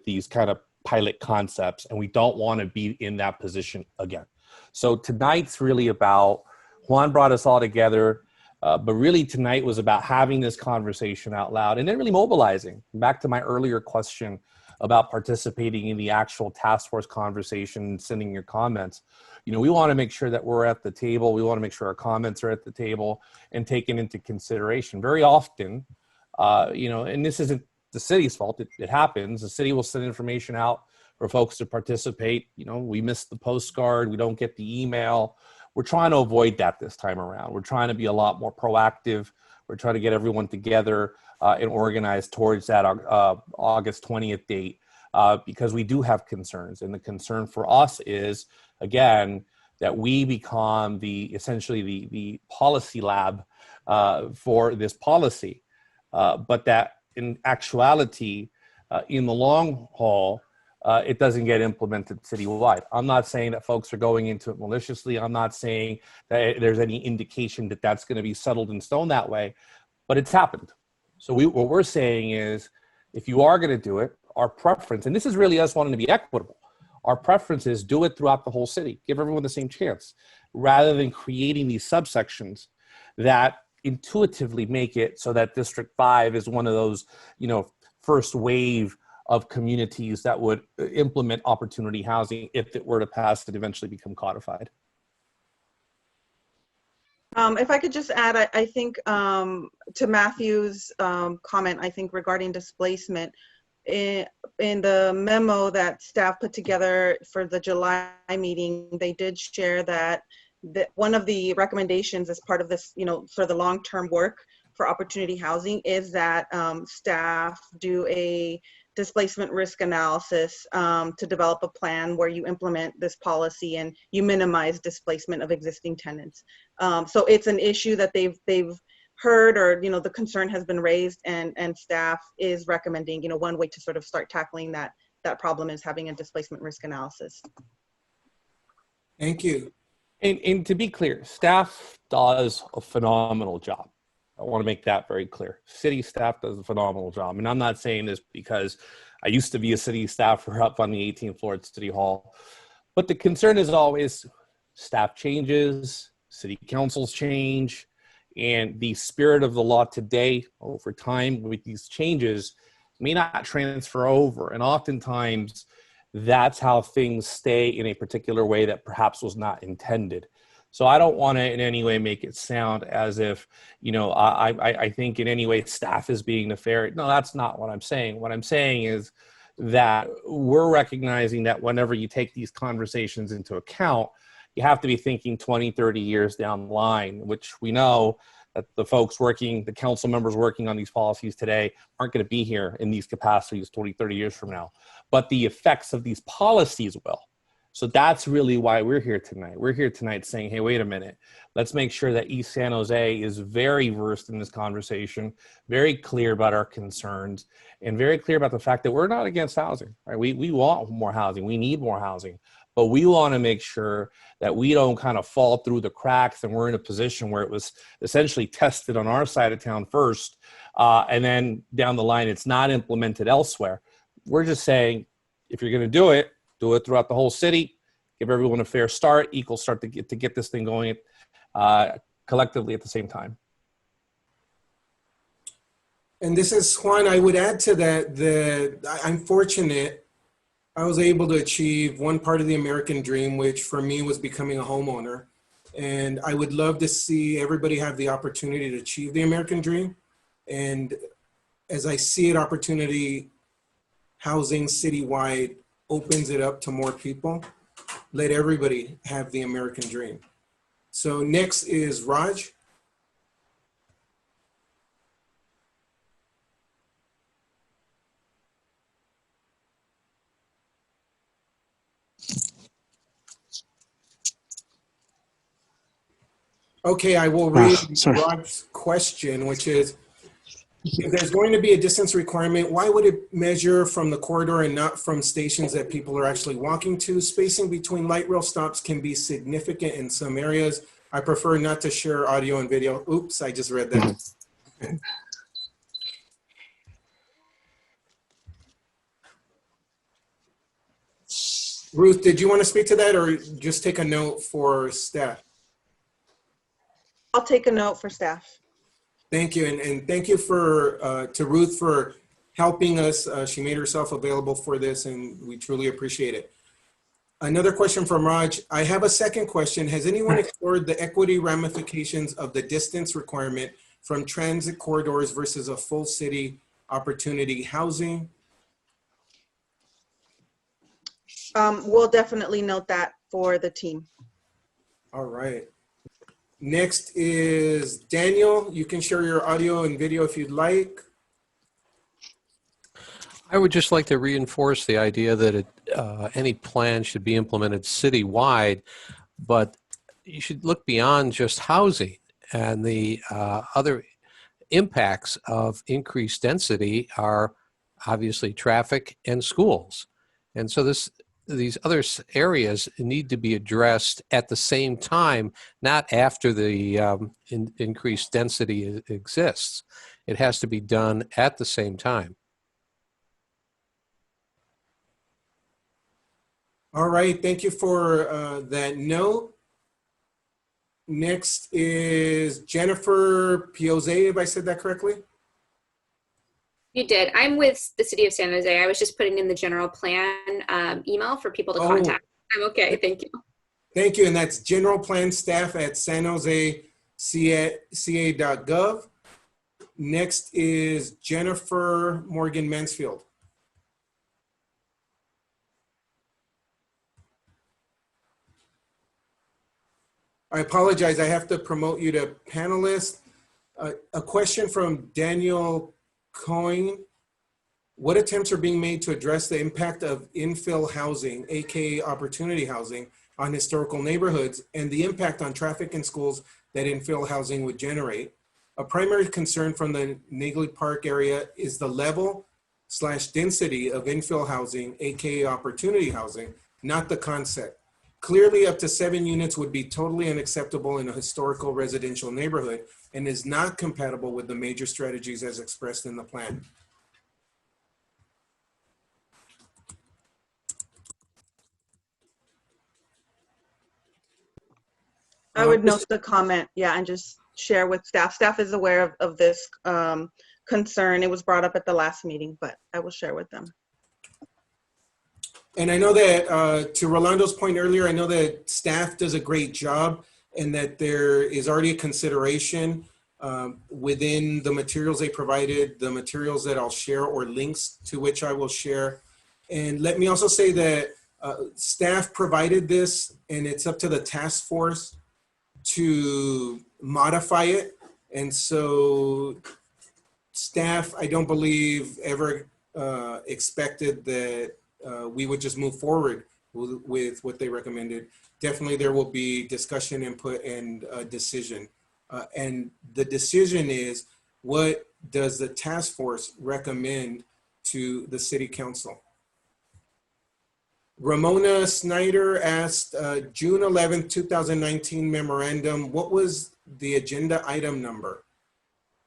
these kind of pilot concepts, and we don't want to be in that position again. So tonight's really about, Juan brought us all together, but really tonight was about having this conversation out loud and then really mobilizing. Back to my earlier question about participating in the actual task force conversation and sending your comments. You know, we want to make sure that we're at the table. We want to make sure our comments are at the table and taken into consideration. Very often, you know, and this isn't the city's fault, it happens. The city will send information out for folks to participate. You know, we miss the postcard, we don't get the email. We're trying to avoid that this time around. We're trying to be a lot more proactive. We're trying to get everyone together and organized towards that August 20th date because we do have concerns. And the concern for us is, again, that we become essentially the policy lab for this policy. But that in actuality, in the long haul, it doesn't get implemented citywide. I'm not saying that folks are going into it maliciously. I'm not saying that there's any indication that that's going to be settled in stone that way, but it's happened. So what we're saying is, if you are going to do it, our preference, and this is really us wanting to be equitable, our preference is do it throughout the whole city. Give everyone the same chance, rather than creating these subsections that intuitively make it so that District 5 is one of those, you know, first wave of communities that would implement opportunity housing if it were to pass and eventually become codified. If I could just add, I think to Matthew's comment, I think regarding displacement, in the memo that staff put together for the July meeting, they did share that one of the recommendations as part of this, you know, for the long-term work for opportunity housing is that staff do a displacement risk analysis to develop a plan where you implement this policy and you minimize displacement of existing tenants. So it's an issue that they've heard, or, you know, the concern has been raised, and staff is recommending, you know, one way to sort of start tackling that problem is having a displacement risk analysis. Thank you. And to be clear, staff does a phenomenal job. I want to make that very clear. City staff does a phenomenal job. And I'm not saying this because I used to be a city staffer up on the 18th floor at City Hall. But the concern is always staff changes, city councils change, and the spirit of the law today over time with these changes may not transfer over. And oftentimes that's how things stay in a particular way that perhaps was not intended. So I don't want to in any way make it sound as if, you know, I think in any way staff is being nefarious. No, that's not what I'm saying. What I'm saying is that we're recognizing that whenever you take these conversations into account, you have to be thinking 20, 30 years down the line, which we know that the folks working, the council members working on these policies today aren't going to be here in these capacities 20, 30 years from now. But the effects of these policies will. So that's really why we're here tonight. We're here tonight saying, hey, wait a minute. Let's make sure that East San Jose is very versed in this conversation, very clear about our concerns, and very clear about the fact that we're not against housing. Right? We want more housing. We need more housing. but we want to make sure that we don't kind of fall through the cracks and we're in a position where it was essentially tested on our side of town first, and then down the line it's not implemented elsewhere. We're just saying, if you're going to do it throughout the whole city, give everyone a fair start, equal start to get this thing going collectively at the same time. And this is Juan. I would add to that I'm fortunate I was able to achieve one part of the American dream, which for me was becoming a homeowner. And I would love to see everybody have the opportunity to achieve the American dream. And as I see it, opportunity housing citywide opens it up to more people. Let everybody have the American dream. So next is Raj. Okay, I will read Raj's question, which is, if there's going to be a distance requirement, why would it measure from the corridor and not from stations that people are actually walking to? Spacing between light rail stops can be significant in some areas. I prefer not to share audio and video. Oops, I just read that. Ruth, did you want to speak to that or just take a note for staff? I'll take a note for staff. Thank you, and thank you to Ruth for helping us. She made herself available for this, and we truly appreciate it. Another question from Raj. I have a second question. Has anyone explored the equity ramifications of the distance requirement from transit corridors versus a full city opportunity housing? We'll definitely note that for the team. All right. Next is Daniel. You can share your audio and video if you'd like. I would just like to reinforce the idea that any plan should be implemented citywide, but you should look beyond just housing, and the other impacts of increased density are obviously traffic and schools. And so these other areas need to be addressed at the same time, not after the increased density exists. It has to be done at the same time. All right, thank you for that note. Next is Jennifer Piozze, if I said that correctly. You did. I'm with the city of San Jose. I was just putting in the general plan email for people to contact. I'm okay, thank you. Thank you, and that's general plan staff at sanjoseca.gov. Next is Jennifer Morgan Mansfield. I apologize, I have to promote you to panelist. A question from Daniel Coyne. What attempts are being made to address the impact of infill housing, aka opportunity housing, on historical neighborhoods and the impact on traffic and schools that infill housing would generate? A primary concern from the Nagley Park area is the level/density of infill housing, aka opportunity housing, not the concept. Clearly, up to 7 units would be totally unacceptable in a historical residential neighborhood and is not compatible with the major strategies as expressed in the plan. I would note the comment, yeah, and just share with staff. Staff is aware of this concern. It was brought up at the last meeting, but I will share with them. And I know that to Rolando's point earlier, I know that staff does a great job and that there is already a consideration within the materials they provided, the materials that I'll share or links to which I will share. And let me also say that staff provided this and it's up to the task force to modify it. And so staff, I don't believe ever expected that we would just move forward with what they recommended. Definitely there will be discussion, input, and decision. And the decision is, what does the task force recommend to the city council? Ramona Snyder asked June 11th, 2019 memorandum. What was the agenda item number?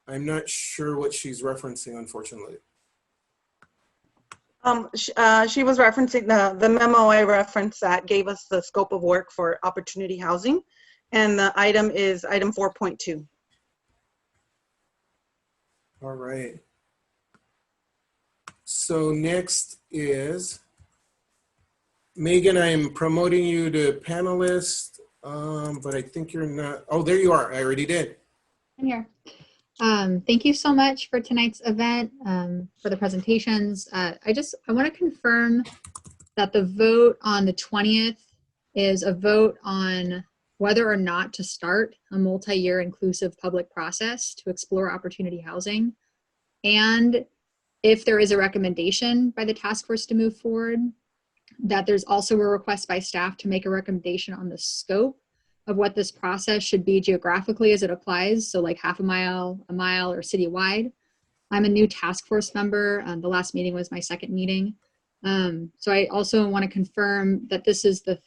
I'm not sure what she's referencing, unfortunately. She was referencing the memo I referenced that gave us the scope of work for opportunity housing. And the item is item 4.2. All right. So next is Megan. I'm promoting you to panelist, but I think you're not. Oh, there you are. I already did. I'm here. Thank you so much for tonight's event, for the presentations. I want to confirm that the vote on the 20th is a vote on whether or not to start a multi-year inclusive public process to explore opportunity housing. And if there is a recommendation by the task force to move forward, that there's also a request by staff to make a recommendation on the scope of what this process should be geographically as it applies. So like half a mile, or citywide. I'm a new task force member. The last meeting was my second meeting. So I also want to confirm that this is the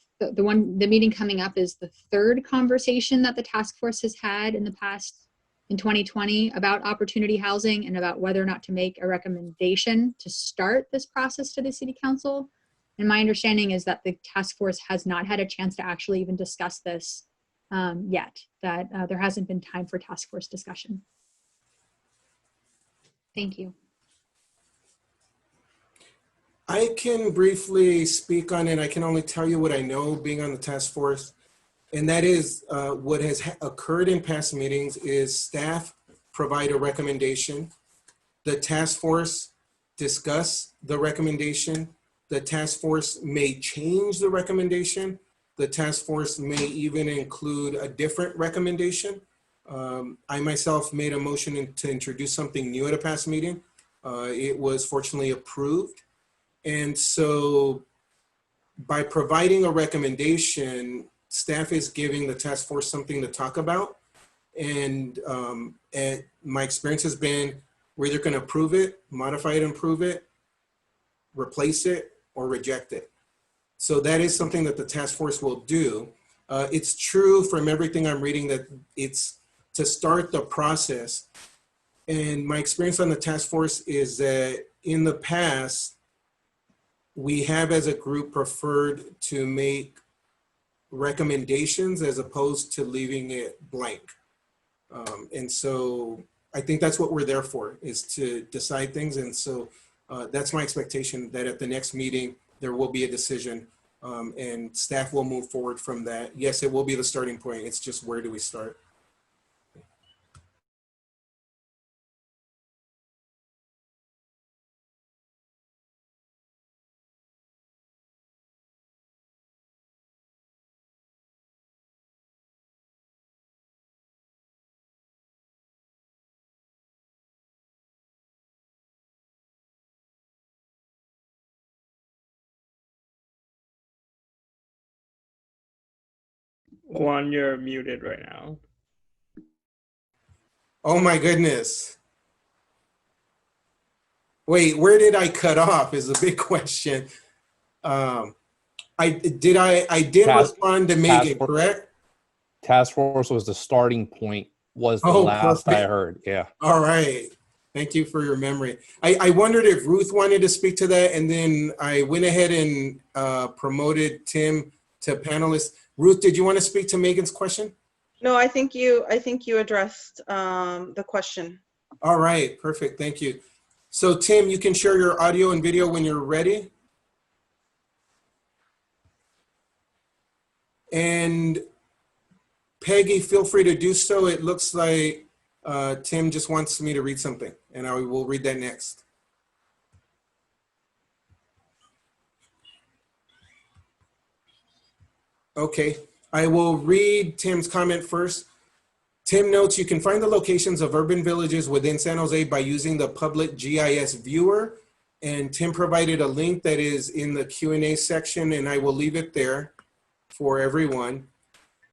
meeting coming up is the third conversation that the task force has had in the past in 2020 about opportunity housing and about whether or not to make a recommendation to start this process to the city council. And my understanding is that the task force has not had a chance to actually even discuss this yet, that there hasn't been time for task force discussion. Thank you. I can briefly speak on it. I can only tell you what I know being on the task force. And that is what has occurred in past meetings is staff provide a recommendation. The task force discuss the recommendation. The task force may change the recommendation. The task force may even include a different recommendation. I myself made a motion to introduce something new at a past meeting. It was fortunately approved. And so by providing a recommendation, staff is giving the task force something to talk about. And my experience has been we're either going to approve it, modify it, improve it, replace it, or reject it. So that is something that the task force will do. It's true from everything I'm reading that it's to start the process. And my experience on the task force is that in the past, we have as a group preferred to make recommendations as opposed to leaving it blank. And so I think that's what we're there for, is to decide things. And so that's my expectation, that at the next meeting, there will be a decision and staff will move forward from that. Yes, it will be the starting point. It's just where do we start? Juan, you're muted right now. Oh my goodness. Wait, where did I cut off is a big question. I did respond to Megan, correct? Task force was the starting point, was the last perfect. I heard. Yeah. All right. Thank you for your memory. I wondered if Ruth wanted to speak to that, and then I went ahead and promoted Tim to panelist. Ruth, did you want to speak to Megan's question? No, I think you addressed the question. All right, perfect. Thank you. So Tim, you can share your audio and video when you're ready. And Peggy, feel free to do so. It looks like Tim just wants me to read something, and I will read that next. Okay, I will read Tim's comment first. Tim notes you can find the locations of urban villages within San Jose by using the public GIS viewer. And Tim provided a link that is in the Q&A section, and I will leave it there for everyone.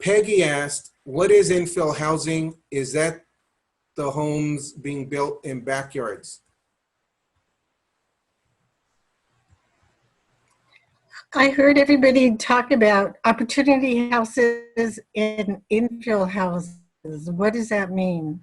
Peggy asked, what is infill housing? Is that the homes being built in backyards? I heard everybody talk about opportunity houses and infill houses. What does that mean?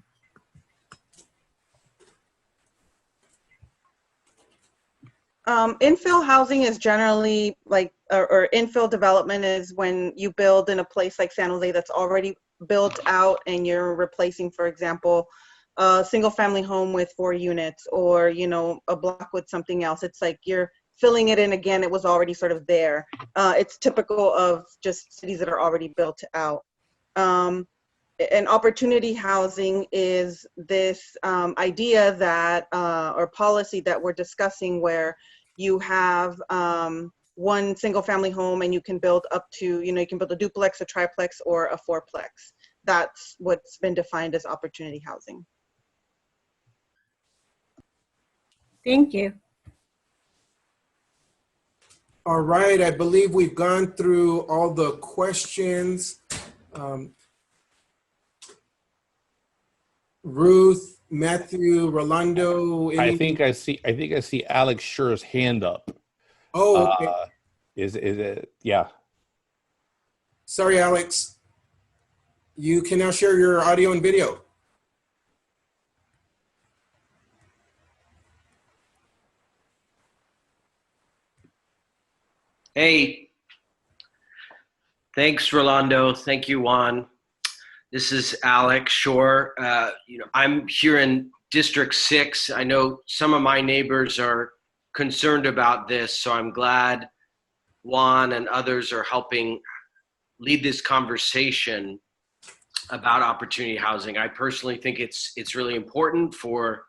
Infill housing is generally like, or infill development is when you build in a place like San Jose that's already built out and you're replacing, for example, a single family home with 4 units, or, you know, a block with something else. It's like you're filling it in again. It was already sort of there. It's typical of just cities that are already built out. And opportunity housing is this idea that, or policy that we're discussing, where you have one single family home and you can build up to, you know, you can build a duplex, a triplex, or a fourplex. That's what's been defined as opportunity housing. Thank you. All right, I believe we've gone through all the questions. Ruth, Matthew, Rolando. I think I see Alex Schur's hand up. Oh, okay. Is it? Yeah. Sorry, Alex. You can now share your audio and video. Hey, thanks, Rolando. Thank you, Juan. This is Alex Shore. I'm here in District 6. I know some of my neighbors are concerned about this, so I'm glad Juan and others are helping lead this conversation about opportunity housing. I personally think it's really important for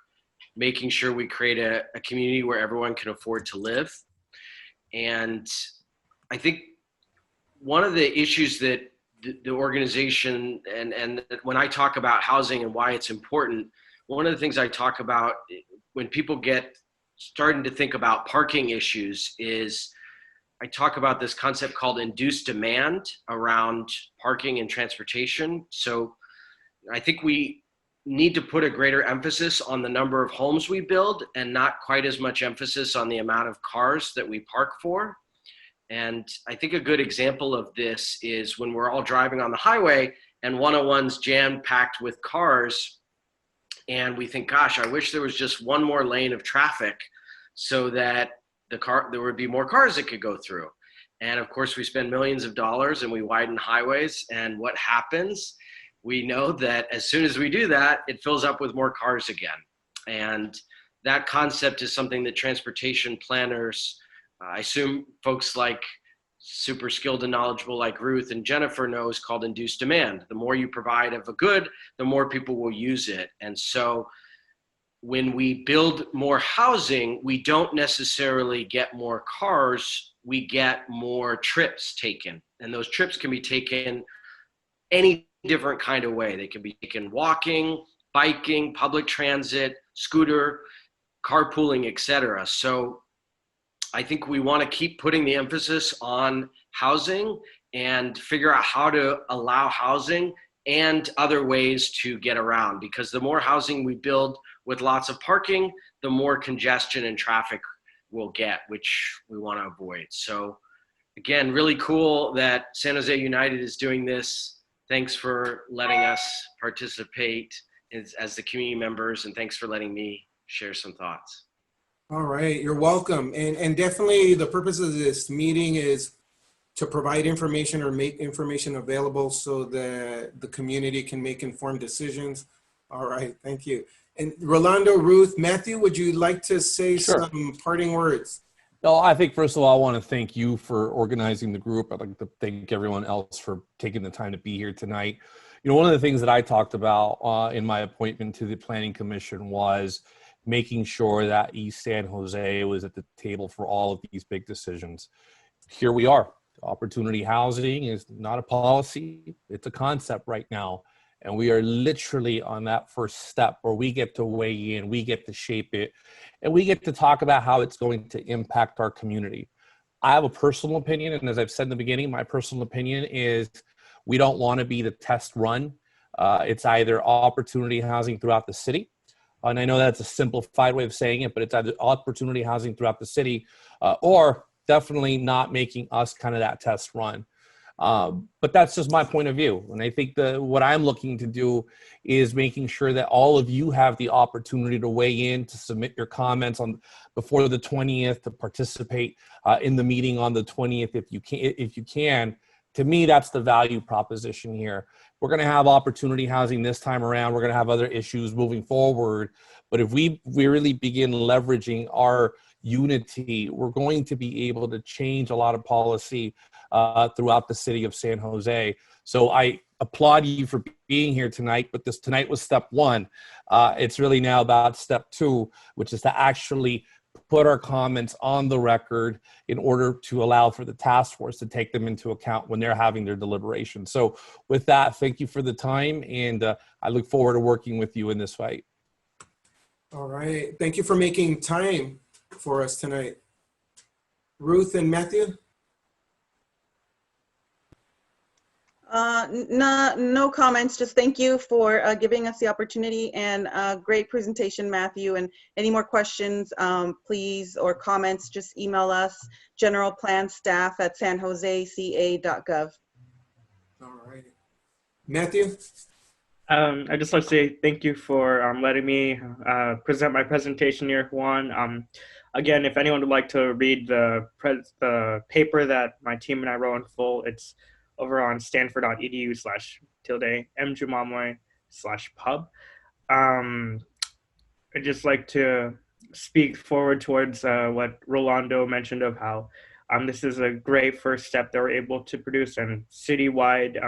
making sure we create a community where everyone can afford to live. And I think one of the issues that the organization, and when I talk about housing and why it's important, one of the things I talk about when people get starting to think about parking issues is I talk about this concept called induced demand around parking and transportation. So I think we need to put a greater emphasis on the number of homes we build and not quite as much emphasis on the amount of cars that we park for. And I think a good example of this is when we're all driving on the highway and 101's jam-packed with cars, and we think, gosh, I wish there was just one more lane of traffic so that there would be more cars that could go through. And of course, we spend millions of dollars and we widen highways, and what happens? We know that as soon as we do that, it fills up with more cars again. And that concept is something that transportation planners, I assume folks like super skilled and knowledgeable like Ruth and Jennifer know, is called induced demand. The more you provide of a good, the more people will use it. And so when we build more housing, we don't necessarily get more cars, we get more trips taken. And those trips can be taken any different kind of way. They can be taken walking, biking, public transit, scooter, carpooling, etc. So I think we want to keep putting the emphasis on housing and figure out how to allow housing and other ways to get around, because the more housing we build with lots of parking, the more congestion and traffic we'll get, which we want to avoid. So again, really cool that San Jose United is doing this. Thanks for letting us participate as the community members, and thanks for letting me share some thoughts. All right, you're welcome. And definitely the purpose of this meeting is to provide information or make information available so that the community can make informed decisions. All right, thank you. And Rolando, Ruth, Matthew, would you like to say some parting words? No, I think first of all, I want to thank you for organizing the group. I'd like to thank everyone else for taking the time to be here tonight. You know, one of the things that I talked about in my appointment to the Planning Commission was making sure that East San Jose was at the table for all of these big decisions. Here we are. Opportunity housing is not a policy, it's a concept right now. And we are literally on that first step where we get to weigh in, we get to shape it, and we get to talk about how it's going to impact our community. I have a personal opinion, and as I've said in the beginning, my personal opinion is we don't want to be the test run. It's either opportunity housing throughout the city, and I know that's a simplified way of saying it, but it's either opportunity housing throughout the city or definitely not making us kind of that test run. But that's just my point of view. And I think what I'm looking to do is making sure that all of you have the opportunity to weigh in, to submit your comments before the 20th, to participate in the meeting on the 20th if you can. To me, that's the value proposition here. We're going to have opportunity housing this time around. We're going to have other issues moving forward. But if we really begin leveraging our unity, we're going to be able to change a lot of policy throughout the city of San Jose. So I applaud you for being here tonight, but tonight was step one. It's really now about step two, which is to actually put our comments on the record in order to allow for the task force to take them into account when they're having their deliberations. So with that, thank you for the time, and I look forward to working with you in this fight. All right. Thank you for making time for us tonight. Ruth and Matthew? No comments. Just thank you for giving us the opportunity, and great presentation, Matthew. And any more questions, please, or comments, just email us, generalplanstaff@sanjoseca.gov. All right. Matthew? I just like to say thank you for letting me present my presentation here, Juan. Again, if anyone would like to read the paper that my team and I wrote in full, it's over on stanford.edu/tilde mjumamoy/pub. I'd just like to speak forward towards what Rolando mentioned of how this is a great first step that we're able to produce, and citywide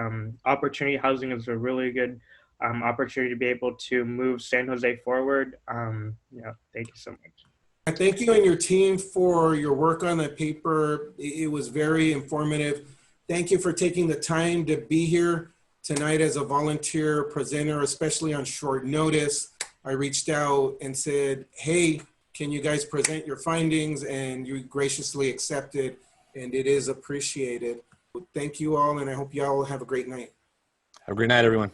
opportunity housing is a really good opportunity to be able to move San Jose forward. Thank you so much. Thank you and your team for your work on the paper. It was very informative. Thank you for taking the time to be here tonight as a volunteer presenter, especially on short notice. I reached out and said, hey, can you guys present your findings? And you graciously accepted, and it is appreciated. Thank you all, and I hope you all have a great night. Have a great night, everyone.